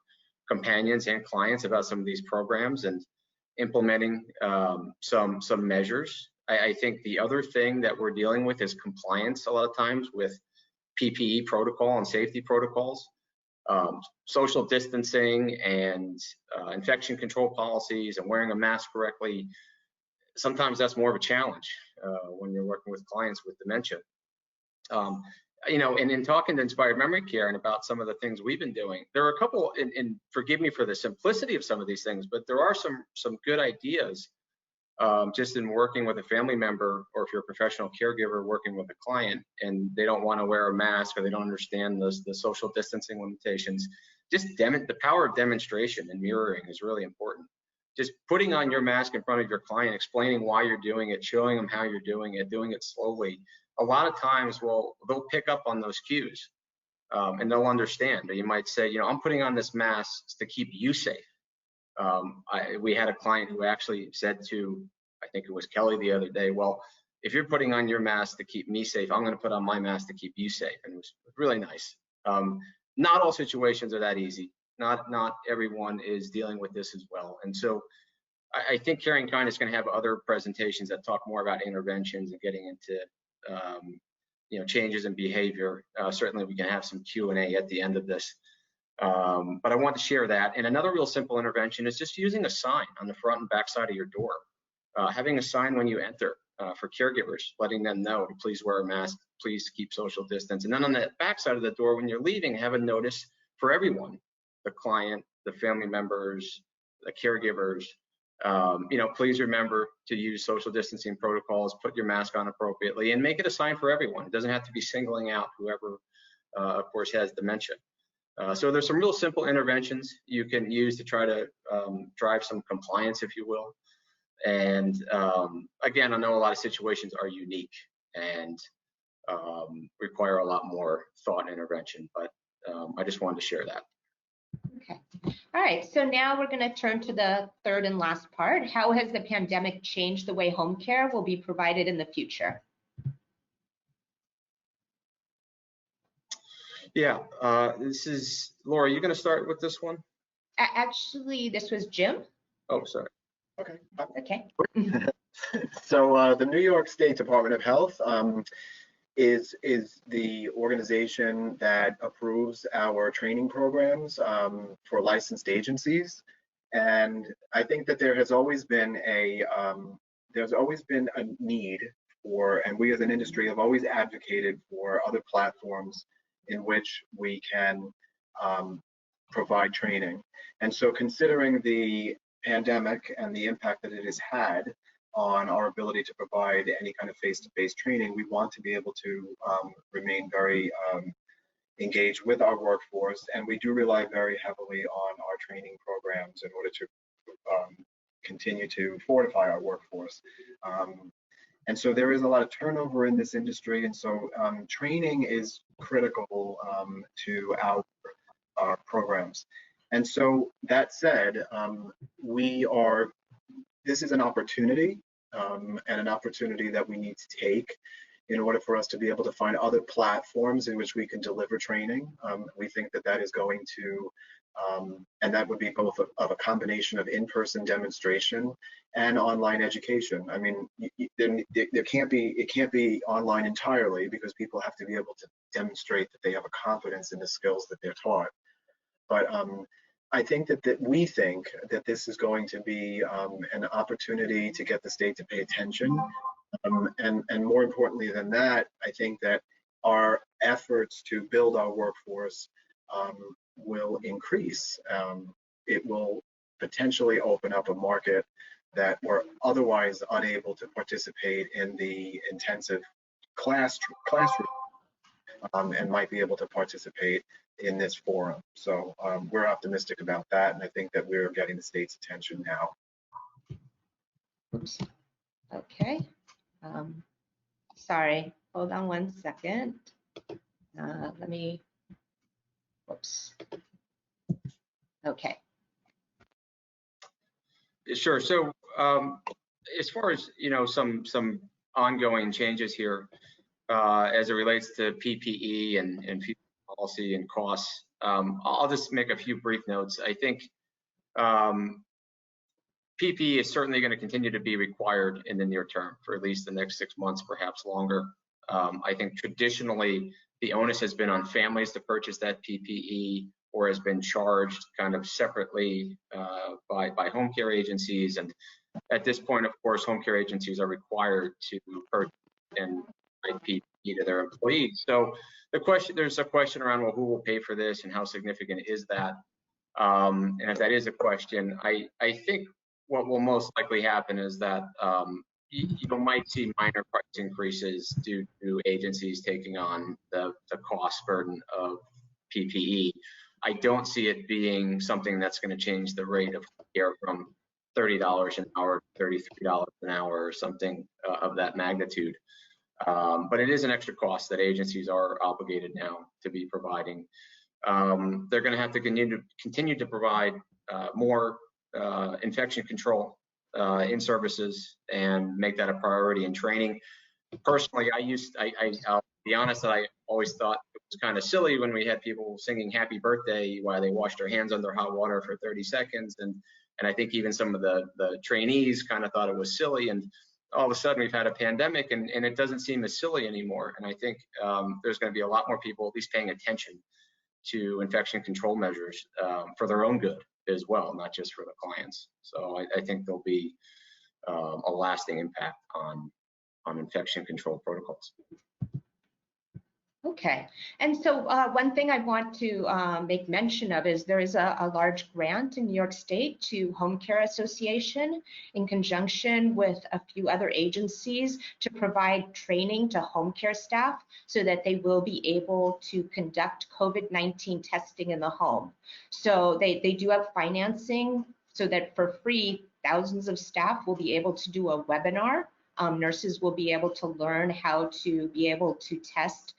companions and clients about some of these programs and implementing some measures. I think the other thing that we're dealing with is compliance a lot of times with PPE protocol and safety protocols. Social distancing and infection control policies and wearing a mask correctly, sometimes that's more of a challenge when you're working with clients with dementia. And in talking to Inspired Memory Care and about some of the things we've been doing, there are a couple, and forgive me for the simplicity of some of these things, but there are some good ideas just in working with a family member, or if you're a professional caregiver working with a client and they don't want to wear a mask or they don't understand the social distancing limitations, just the power of demonstration and mirroring is really important. Just putting on your mask in front of your client, explaining why you're doing it, showing them how you're doing it slowly. A lot of times, they'll pick up on those cues and they'll understand. Or you might say, I'm putting on this mask to keep you safe. We had a client who actually said to, I think it was Kelly the other day, well, if you're putting on your mask to keep me safe, I'm going to put on my mask to keep you safe. And it was really nice. Not all situations are that easy. Not everyone is dealing with this as well. And so I think Karenkind is going to have other presentations that talk more about interventions and getting into changes in behavior. Certainly we can have some Q&A at the end of this. But I want to share that. And another real simple intervention is just using a sign on the front and back side of your door. Having a sign when you enter for caregivers, letting them know to please wear a mask, please keep social distance. And then on the back side of the door, when you're leaving, have a notice for everyone, the client, the family members, the caregivers, please remember to use social distancing protocols, put your mask on appropriately, and make it a sign for everyone. It doesn't have to be singling out whoever, of course, has dementia. So there's some real simple interventions you can use to try to drive some compliance, if you will. And again, I know a lot of situations are unique and require a lot more thought and intervention, but I just wanted to share that. Okay. All right. So now we're going to turn to the third and last part. How has the pandemic changed the way home care will be provided in the future? Yeah, this is Laura. You going to start with this one? Actually, this was Jim. Oh, sorry. Okay. Okay. So the New York State Department of Health is the organization that approves our training programs for licensed agencies, and I think that there has always been a need for, and we as an industry have always advocated for other platforms in which we can provide training. And so considering the pandemic and the impact that it has had on our ability to provide any kind of face-to-face training, we want to be able to remain very engaged with our workforce, and we do rely very heavily on our training programs in order to continue to fortify our workforce. And so there is a lot of turnover in this industry, and so training is critical to our programs. And so that said, this is an opportunity and an opportunity that we need to take in order for us to be able to find other platforms in which we can deliver training. We think that that is going to, and that would be both of a combination of in-person demonstration and online education. I mean, it can't be online entirely, because people have to be able to demonstrate that they have a confidence in the skills that they're taught. But I think that we think that this is going to be an opportunity to get the state to pay attention. And more importantly than that, I think that our efforts to build our workforce will increase. It will potentially open up a market that were otherwise unable to participate in the intensive classroom and might be able to participate in this forum. So we're optimistic about that, and I think that we're getting the state's attention now. Oops. Okay. Sorry, hold on one second. Let me, whoops. Okay. Sure. So as far as, some ongoing changes here as it relates to PPE and policy and costs, I'll just make a few brief notes. I think PPE is certainly going to continue to be required in the near term for at least the next 6 months, perhaps longer. I think traditionally the onus has been on families to purchase that PPE, or has been charged kind of separately by home care agencies. And at this point, of course, home care agencies are required to purchase and provide PPE to their employees. So there's a question around, well, who will pay for this and how significant is that? And if that is a question, I think what will most likely happen is that you might see minor price increases due to agencies taking on the cost burden of PPE. I don't see it being something that's going to change the rate of care from $30 an hour to $33 an hour or something of that magnitude. But it is an extra cost that agencies are obligated now to be providing. They're going to have to continue to provide more infection control in services and make that a priority in training. Personally, I'll be honest that I always thought it was kind of silly when we had people singing happy birthday while they washed their hands under hot water for 30 seconds. And I think even some of the trainees kind of thought it was silly. And all of a sudden we've had a pandemic and it doesn't seem as silly anymore. And I think there's going to be a lot more people at least paying attention to infection control measures for their own good as well, not just for the clients. So I think there'll be a lasting impact on infection control protocols. Okay, and so one thing I want to make mention of is there is a large grant in New York State to Home Care Association in conjunction with a few other agencies to provide training to home care staff so that they will be able to conduct COVID-19 testing in the home. So they do have financing so that for free, thousands of staff will be able to do a webinar. Nurses will be able to learn how to be able to test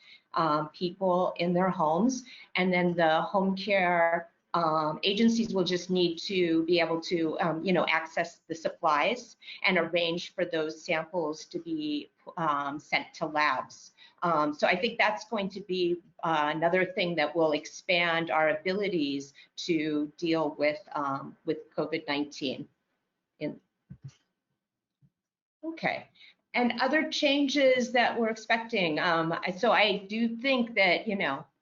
people in their homes, and then the home care agencies will just need to be able to access the supplies and arrange for those samples to be sent to labs. So I think that's going to be another thing that will expand our abilities to deal with COVID-19. Okay. And other changes that we're expecting. So I do think that,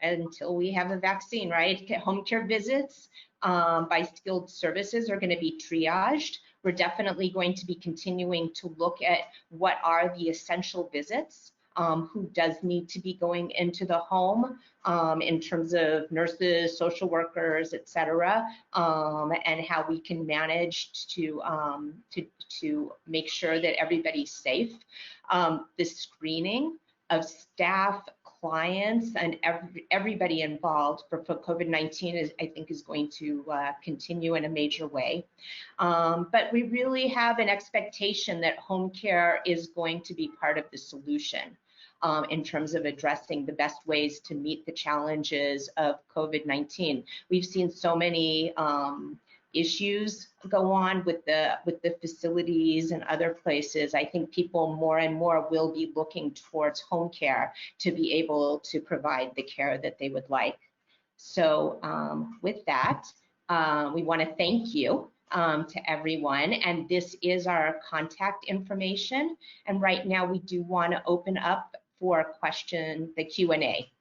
until we have a vaccine, right, home care visits by skilled services are going to be triaged. We're definitely going to be continuing to look at what are the essential visits, who does need to be going into the home in terms of nurses, social workers, et cetera, and how we can manage to make sure that everybody's safe. The screening of staff, clients, and everybody involved for COVID-19 I think is going to continue in a major way. But we really have an expectation that home care is going to be part of the solution in terms of addressing the best ways to meet the challenges of COVID-19. We've seen so many issues go on with the facilities and other places. I think people more and more will be looking towards home care to be able to provide the care that they would like. So with that, we want to thank you to everyone, and this is our contact information. And right now we do want to open up for the Q&A.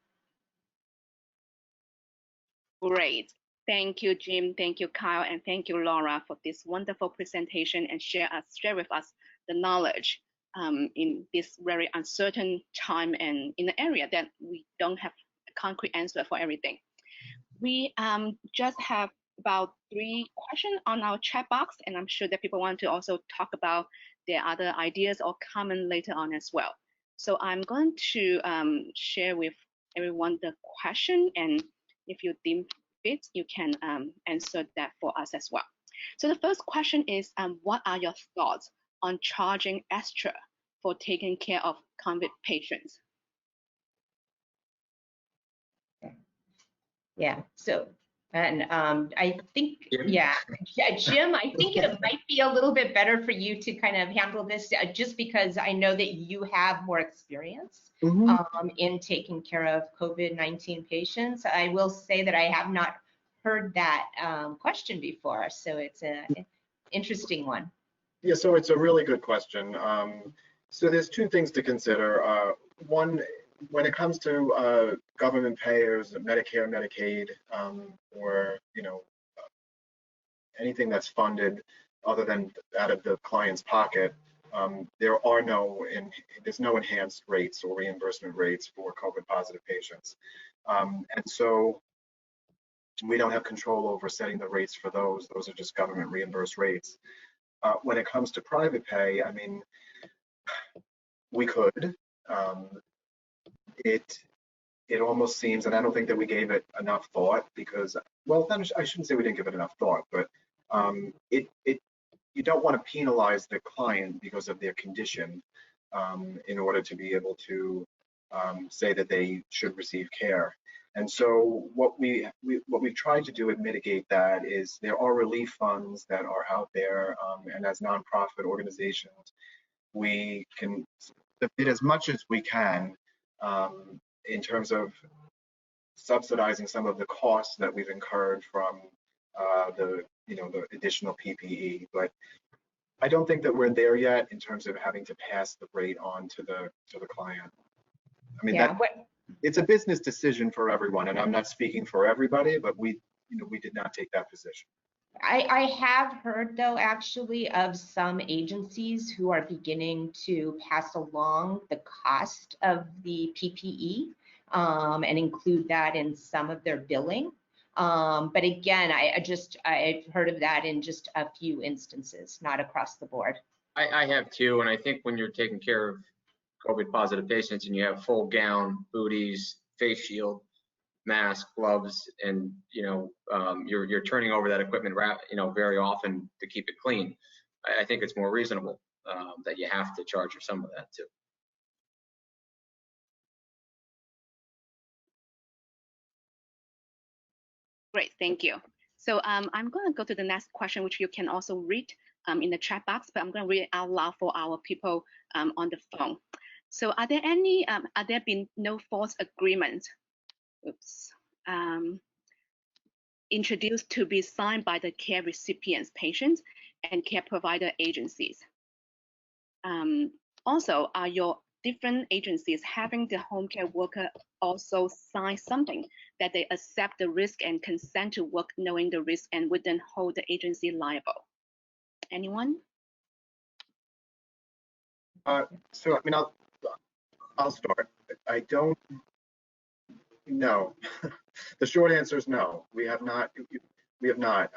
Great. Thank you, Jim. Thank you, Kyle, and thank you, Laura, for this wonderful presentation and share with us the knowledge in this very uncertain time and in an area that we don't have a concrete answer for everything. We just have about 3 questions on our chat box, and I'm sure that people want to also talk about their other ideas or comment later on as well. So I'm going to share with everyone the question, and if you deem fit, you can answer that for us as well. So the first question is, what are your thoughts on charging extra for taking care of COVID patients? Yeah, so, and I think, yeah, Jim, I think it might be a little bit better for you to kind of handle this just because I know that you have more experience in taking care of COVID-19 patients. I will say that I have not heard that question before, so it's an interesting one. Yeah, so it's a really good question. So there's 2 things to consider. One, when it comes to government payers, Medicare, Medicaid, or anything that's funded other than out of the client's pocket, there's no enhanced rates or reimbursement rates for COVID positive patients, and so we don't have control over setting the rates for those. Those are just government reimbursed rates. when it comes to private pay, I mean, we could. It almost seems, and I don't think that we gave it enough thought because, well, I shouldn't say we didn't give it enough thought, but you don't want to penalize the client because of their condition in order to be able to say that they should receive care. And so what we've tried to do and mitigate that is there are relief funds that are out there, and as nonprofit organizations, we can submit as much as we can in terms of subsidizing some of the costs that we've incurred from the additional PPE. But I don't think that we're there yet in terms of having to pass the rate on to the client. I mean, yeah, it's a business decision for everyone, and I'm not speaking for everybody, but we did not take that position. I have heard, though, actually, of some agencies who are beginning to pass along the cost of the PPE and include that in some of their billing. But again, I've heard of that in just a few instances, not across the board. I have too, and I think when you're taking care of COVID positive patients and you have full gown, booties, face shield, mask, gloves, and you're turning over that equipment very often to keep it clean, I think it's more reasonable that you have to charge for some of that too. Great, thank you. So I'm going to go to the next question, which you can also read in the chat box, but I'm going to read it out loud for our people on the phone. So are there been no false agreements introduced to be signed by the care recipients, patients, and care provider agencies? Also, are your different agencies having the home care worker also sign something that they accept the risk and consent to work knowing the risk and would then hold the agency liable? Anyone? So I mean, I'll start. I don't know. The short answer is no. We have not. We have not.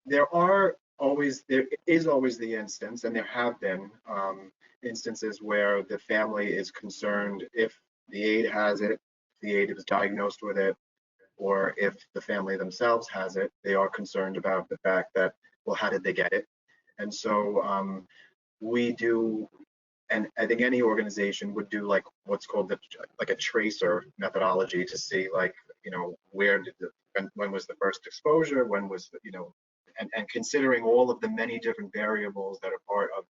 There is always the instance, and there have been instances where the family is concerned if the aide has it, the aide was diagnosed with it, or if the family themselves has it, they are concerned about the fact that, well, how did they get it? And so we do, and I think any organization would do like what's called like a tracer methodology to see, like, where did when was the first exposure, when was and considering all of the many different variables that are part of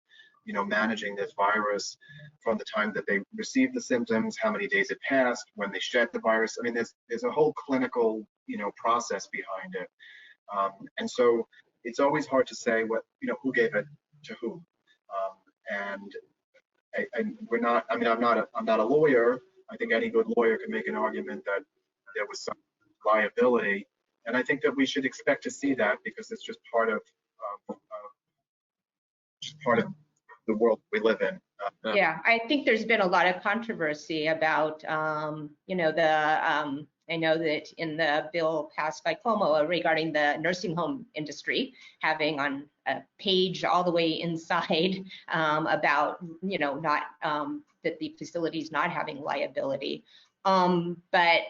managing this virus, from the time that they received the symptoms, how many days it passed, when they shed the virus. I mean, there's a whole clinical process behind it, and so it's always hard to say what who gave it to who, and we're not. I mean, I'm not a lawyer. I think any good lawyer can make an argument that there was some liability, and I think that we should expect to see that because it's just part of the world we live in. Yeah, I think there's been a lot of controversy about, I know that in the bill passed by Cuomo regarding the nursing home industry having on a page all the way inside about, not that the facilities not having liability. But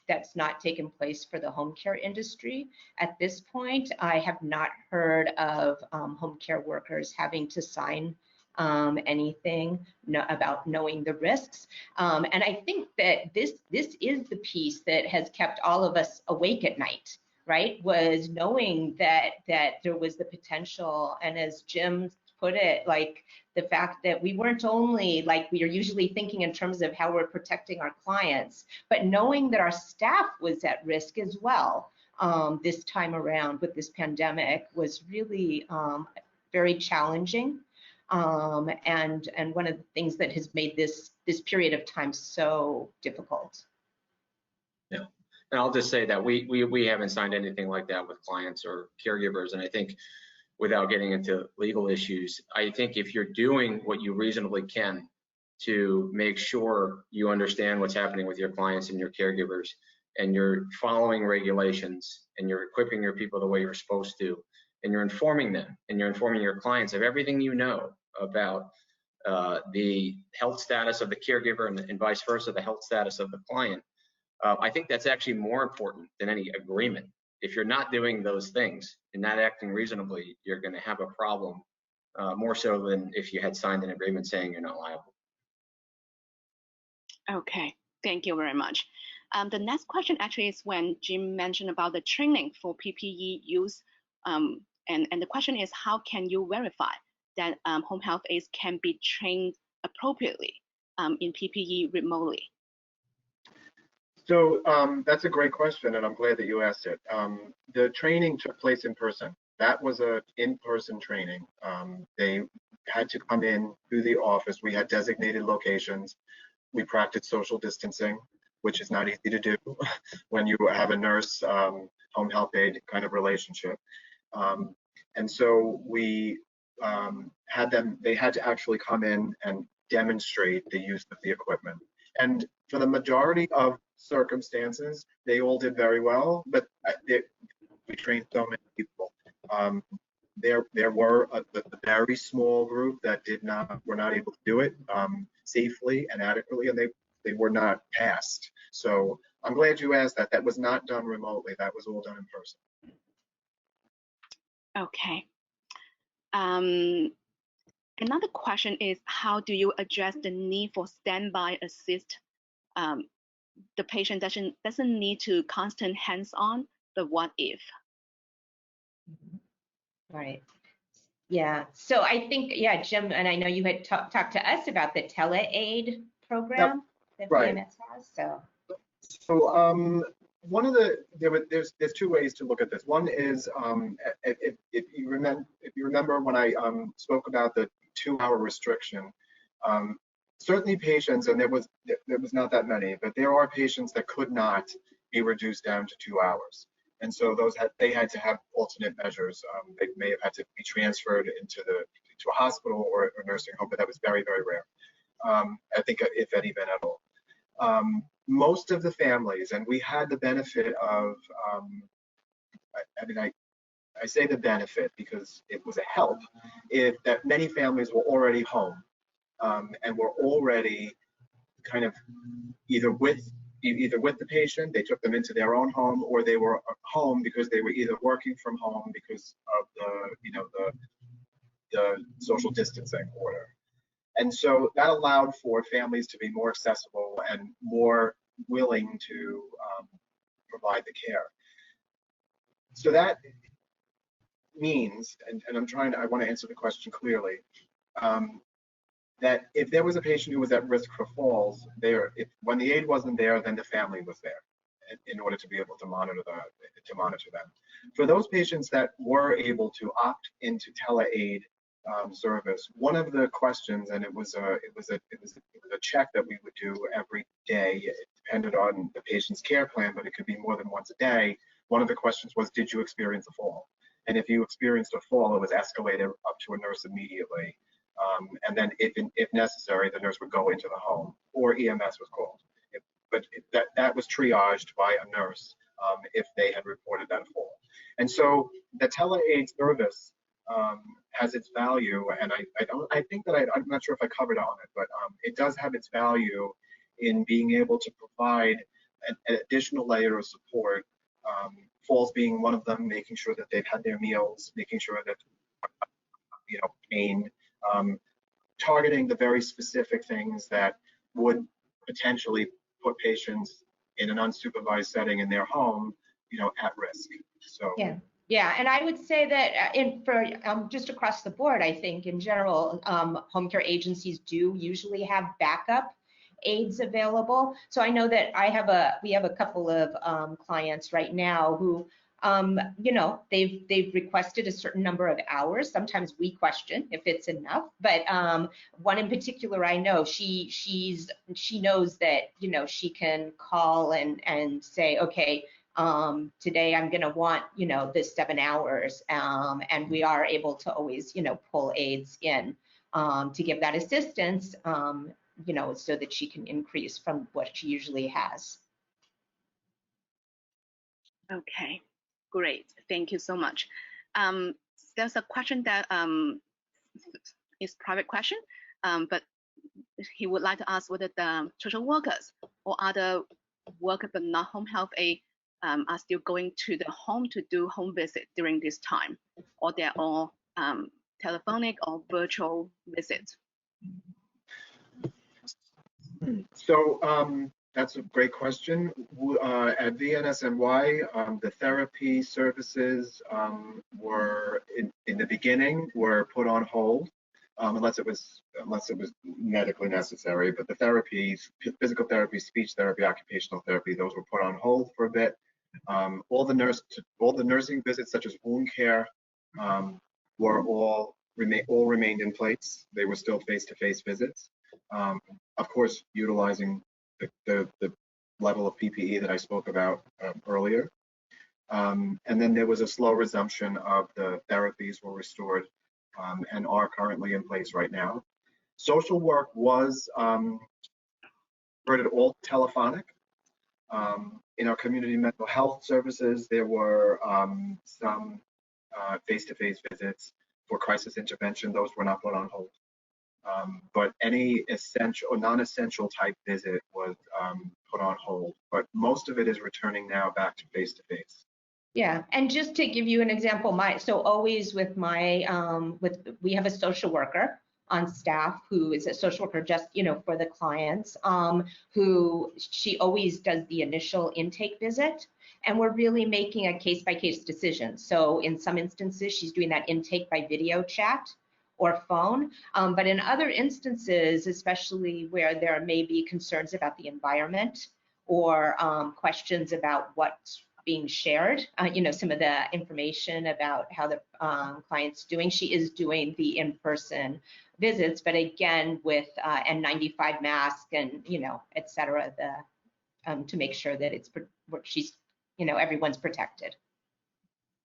that's not taken place for the home care industry. At this point, I have not heard of home care workers having to sign anything about knowing the risks. And I think that this is the piece that has kept all of us awake at night, right? Was knowing that there was the potential, and as Jim put it, like the fact that we weren't only, like we are usually thinking in terms of how we're protecting our clients, but knowing that our staff was at risk as well this time around with this pandemic was really very challenging. And one of the things that has made this period of time so difficult. Yeah, and I'll just say that we haven't signed anything like that with clients or caregivers, and I think, without getting into legal issues, I think if you're doing what you reasonably can to make sure you understand what's happening with your clients and your caregivers, and you're following regulations and you're equipping your people the way you're supposed to, and you're informing them, and you're informing your clients of everything you know about the health status of the caregiver and vice versa, the health status of the client, I think that's actually more important than any agreement. If you're not doing those things and not acting reasonably, you're going to have a problem, more so than if you had signed an agreement saying you're not liable. Okay, thank you very much. The next question actually is when Jim mentioned about the training for PPE use, and the question is, how can you verify that home health aides can be trained appropriately in PPE remotely? So that's a great question, and I'm glad that you asked it. The training took place in person. That was an in-person training. They had to come in to the office. We had designated locations. We practiced social distancing, which is not easy to do when you have a nurse, home health aide kind of relationship. And so we they had to actually come in and demonstrate the use of the equipment. And for the majority of circumstances, they all did very well, but we trained so many people. There were a very small group that were not able to do it safely and adequately, and they were not passed. So I'm glad you asked that. That was not done remotely. That was all done in person. Okay. Another question is, how do you address the need for standby assist? The patient doesn't need to constant hands-on, but what if? Right. Yeah. So I think, yeah, Jim, and I know you had talked to us about the tele-aid program that Right. VMS has. So one of there's two ways to look at this. One is if you remember when I spoke about the 2-hour restriction, certainly patients, and there was not that many, but there are patients that could not be reduced down to 2 hours. And so they had to have alternate measures. They may have had to be transferred to a hospital or a nursing home, but that was very, very rare. I think if any been at all. Most of the families, and we had the benefit of, I say the benefit because it was a help, that many families were already home and were already kind of either with the patient, they took them into their own home, or they were home because they were either working from home because of the social distancing order. And so that allowed for families to be more accessible and more willing to provide the care. So that means, and I want to answer the question clearly, that if there was a patient who was at risk for falls, when the aide wasn't there, then the family was there in order to be able to monitor them. For those patients that were able to opt into tele-aid service, one of the questions, and it was a check that we would do every day. It depended on the patient's care plan, but it could be more than once a day. One of the questions was, did you experience a fall? And if you experienced a fall, it was escalated up to a nurse immediately. And then if necessary, the nurse would go into the home, or EMS was called. But that was triaged by a nurse if they had reported that fall. And so the tele-aid service has its value, and I'm not sure if I covered on it, but it does have its value in being able to provide an additional layer of support, falls being one of them, making sure that they've had their meals, making sure that pain, targeting the very specific things that would potentially put patients in an unsupervised setting in their home, at risk. So yeah, and I would say that for just across the board, I think in general, home care agencies do usually have backup aides available. So I know that we have a couple of clients right now who they've requested a certain number of hours. Sometimes we question if it's enough, but one in particular, I know she knows that she can call and say, okay, today I'm going to want this 7 hours, and we are able to always pull aides in to give that assistance, so that she can increase from what she usually has. Okay. Great, thank you so much. there's a question that is private question, but he would like to ask whether the social workers or other workers but not home health aid are still going to the home to do home visit during this time, or they're all telephonic or virtual visits. So that's a great question. At VNSNY, the therapy services were in the beginning were put on hold unless it was medically necessary. But the therapies, physical therapy, speech therapy, occupational therapy, those were put on hold for a bit. All the nursing visits, such as wound care, were all remained in place. They were still face-to-face visits. Of course, utilizing the level of PPE that I spoke about earlier. And then there was a slow resumption of the therapies were restored and are currently in place right now. Social work was converted all telephonic. In our community mental health services, there were some face-to-face visits for crisis intervention. Those were not put on hold. But any essential or non-essential type visit was put on hold. But most of it is returning now back to face-to-face. Yeah, and just to give you an example, always with we have a social worker on staff who is a social worker just for the clients, who she always does the initial intake visit, and we're really making a case-by-case decision. So in some instances, she's doing that intake by video chat or phone, but in other instances, especially where there may be concerns about the environment or questions about what's being shared, some of the information about how the client's doing, she is doing the in-person visits, but again with N95 mask and et cetera, to make sure that everyone's protected.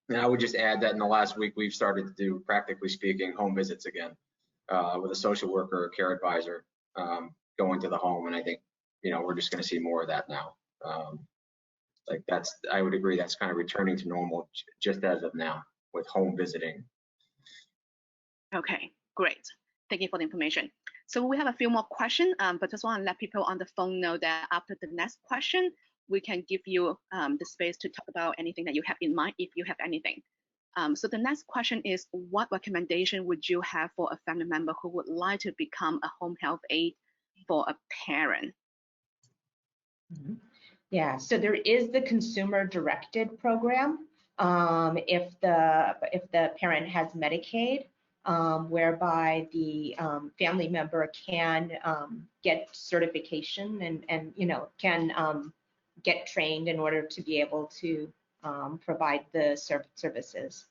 And I would just add that in the last week, we've started to do, practically speaking, home visits again with a social worker or care advisor going to the home. And I think, we're just going to see more of that now. I would agree, that's kind of returning to normal just as of now with home visiting. Okay, great. Thank you for the information. So we have a few more questions, but just want to let people on the phone know that after the next question, we can give you the space to talk about anything that you have in mind, if you have anything. So the next question is, what recommendation would you have for a family member who would like to become a home health aide for a parent? Mm-hmm. Yeah, so there is the consumer-directed program if the parent has Medicaid, whereby the family member can get certification and can get trained in order to be able to provide the services.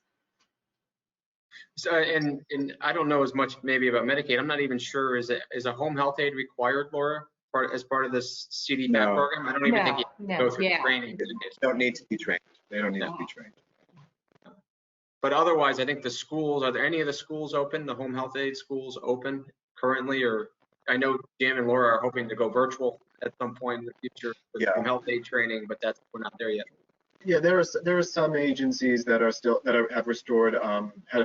So, and I don't know as much maybe about Medicaid. I'm not even sure. Is a home health aide required, Laura, as part of this CDPAP program? I don't even think you go through training. They don't need to be trained. They don't need to be trained. But otherwise, I think the schools, are there any of the schools open, the home health aid schools open currently? Or I know Jim and Laura are hoping to go virtual at some point in the future for home health aid training, but we're not there yet. Yeah, there are some agencies that have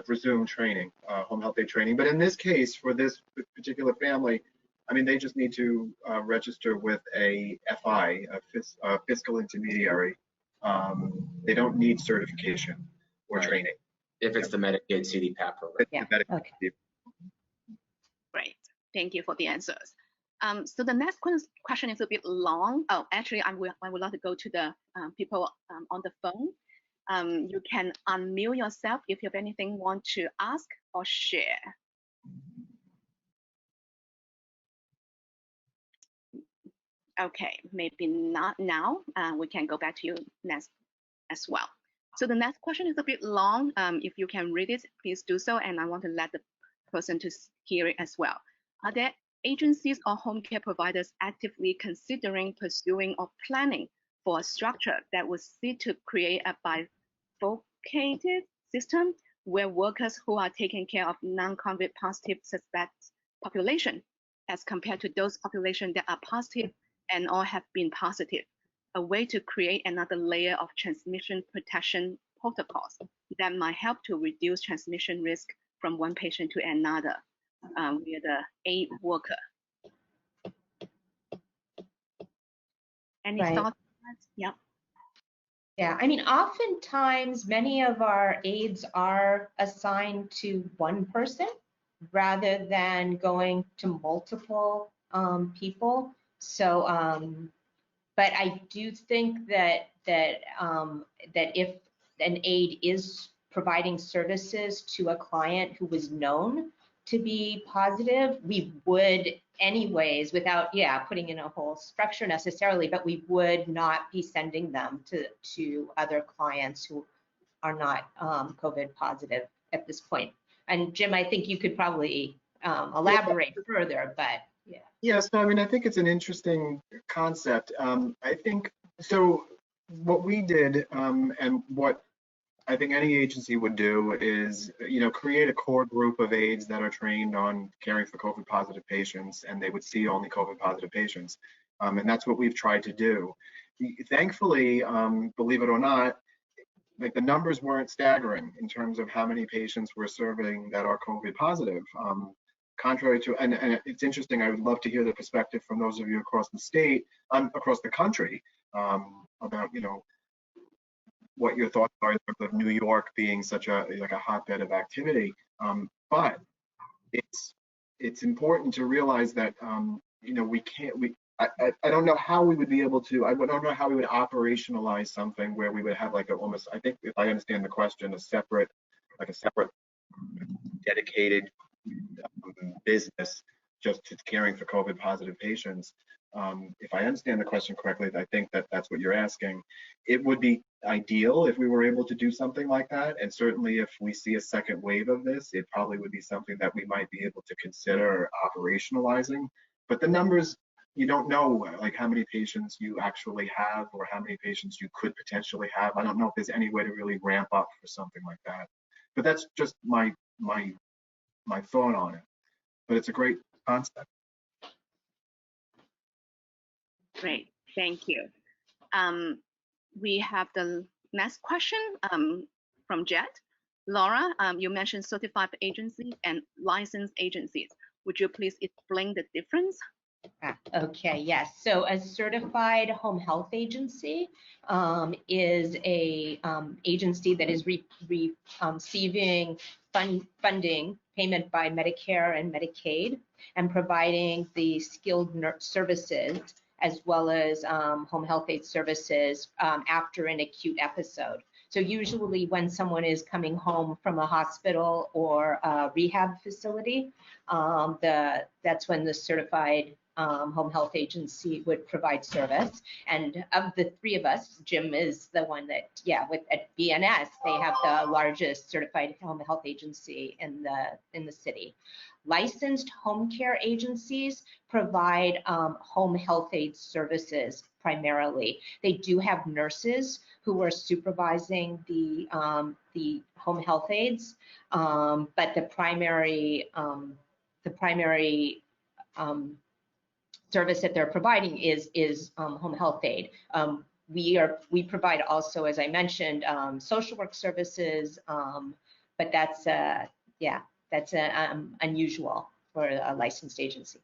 resumed training, home health aid training. But in this case, for this particular family, I mean, they just need to register with a FI, a fiscal intermediary. They don't need certification or training. If it's the Medicaid CDPAP program. Yeah. Okay. Great. Thank you for the answers. So the next question is a bit long. Oh, actually, I would like to go to the people on the phone. You can unmute yourself if you have anything you want to ask or share. Okay, maybe not now. We can go back to you next as well. So the next question is a bit long. If you can read it, please do so. And I want to let the person to hear it as well. Are there agencies or home care providers actively considering pursuing or planning for a structure that would seek to create a bifurcated system where workers who are taking care of non-COVID positive suspect population as compared to those population that are positive and or have been positive, a way to create another layer of transmission protection protocols that might help to reduce transmission risk from one patient to another via the aid worker. Any Right. thoughts? Yep. Yeah, I mean, oftentimes many of our aides are assigned to one person rather than going to multiple people. So, but I do think that if an aide is providing services to a client who was known to be positive, we would anyways, without putting in a whole structure necessarily, but we would not be sending them to other clients who are not COVID positive at this point. And Jim, I think you could probably elaborate further, but yeah. Yes, I mean, I think it's an interesting concept. I think, so what we did and what I think any agency would do is, create a core group of aides that are trained on caring for COVID positive patients, and they would see only COVID positive patients. And that's what we've tried to do. Thankfully, believe it or not, like the numbers weren't staggering in terms of how many patients we're serving that are COVID positive. Contrary to, and it's interesting, I would love to hear the perspective from those of you across the state, across the country, about, what your thoughts are in terms of New York being such a hotbed of activity. But it's important to realize that I don't know how we would be able to, I don't know how we would operationalize something where we would have like almost, I think if I understand the question, a separate dedicated business just to caring for COVID positive patients. If I understand the question correctly, I think that's what you're asking. It would be ideal if we were able to do something like that. And certainly if we see a second wave of this, it probably would be something that we might be able to consider operationalizing. But the numbers, you don't know like how many patients you actually have or how many patients you could potentially have. I don't know if there's any way to really ramp up for something like that. But that's just my thought on it. But it's a great concept. Great, thank you. We have the next question from Jet. Laura, you mentioned certified agencies and licensed agencies. Would you please explain the difference? Okay, yes. So a certified home health agency is a agency that is receiving funding payment by Medicare and Medicaid and providing the skilled nurse services as well as home health aid services after an acute episode. So usually when someone is coming home from a hospital or a rehab facility, that's when the certified home health agency would provide service. And of the three of us, Jim is the one that, at BNS, they have the largest certified home health agency in the city. Licensed home care agencies provide home health aid services primarily. They do have nurses who are supervising the home health aides, but the primary service that they're providing is home health aid. We provide also, as I mentioned, social work services, but that's unusual for a licensed agency.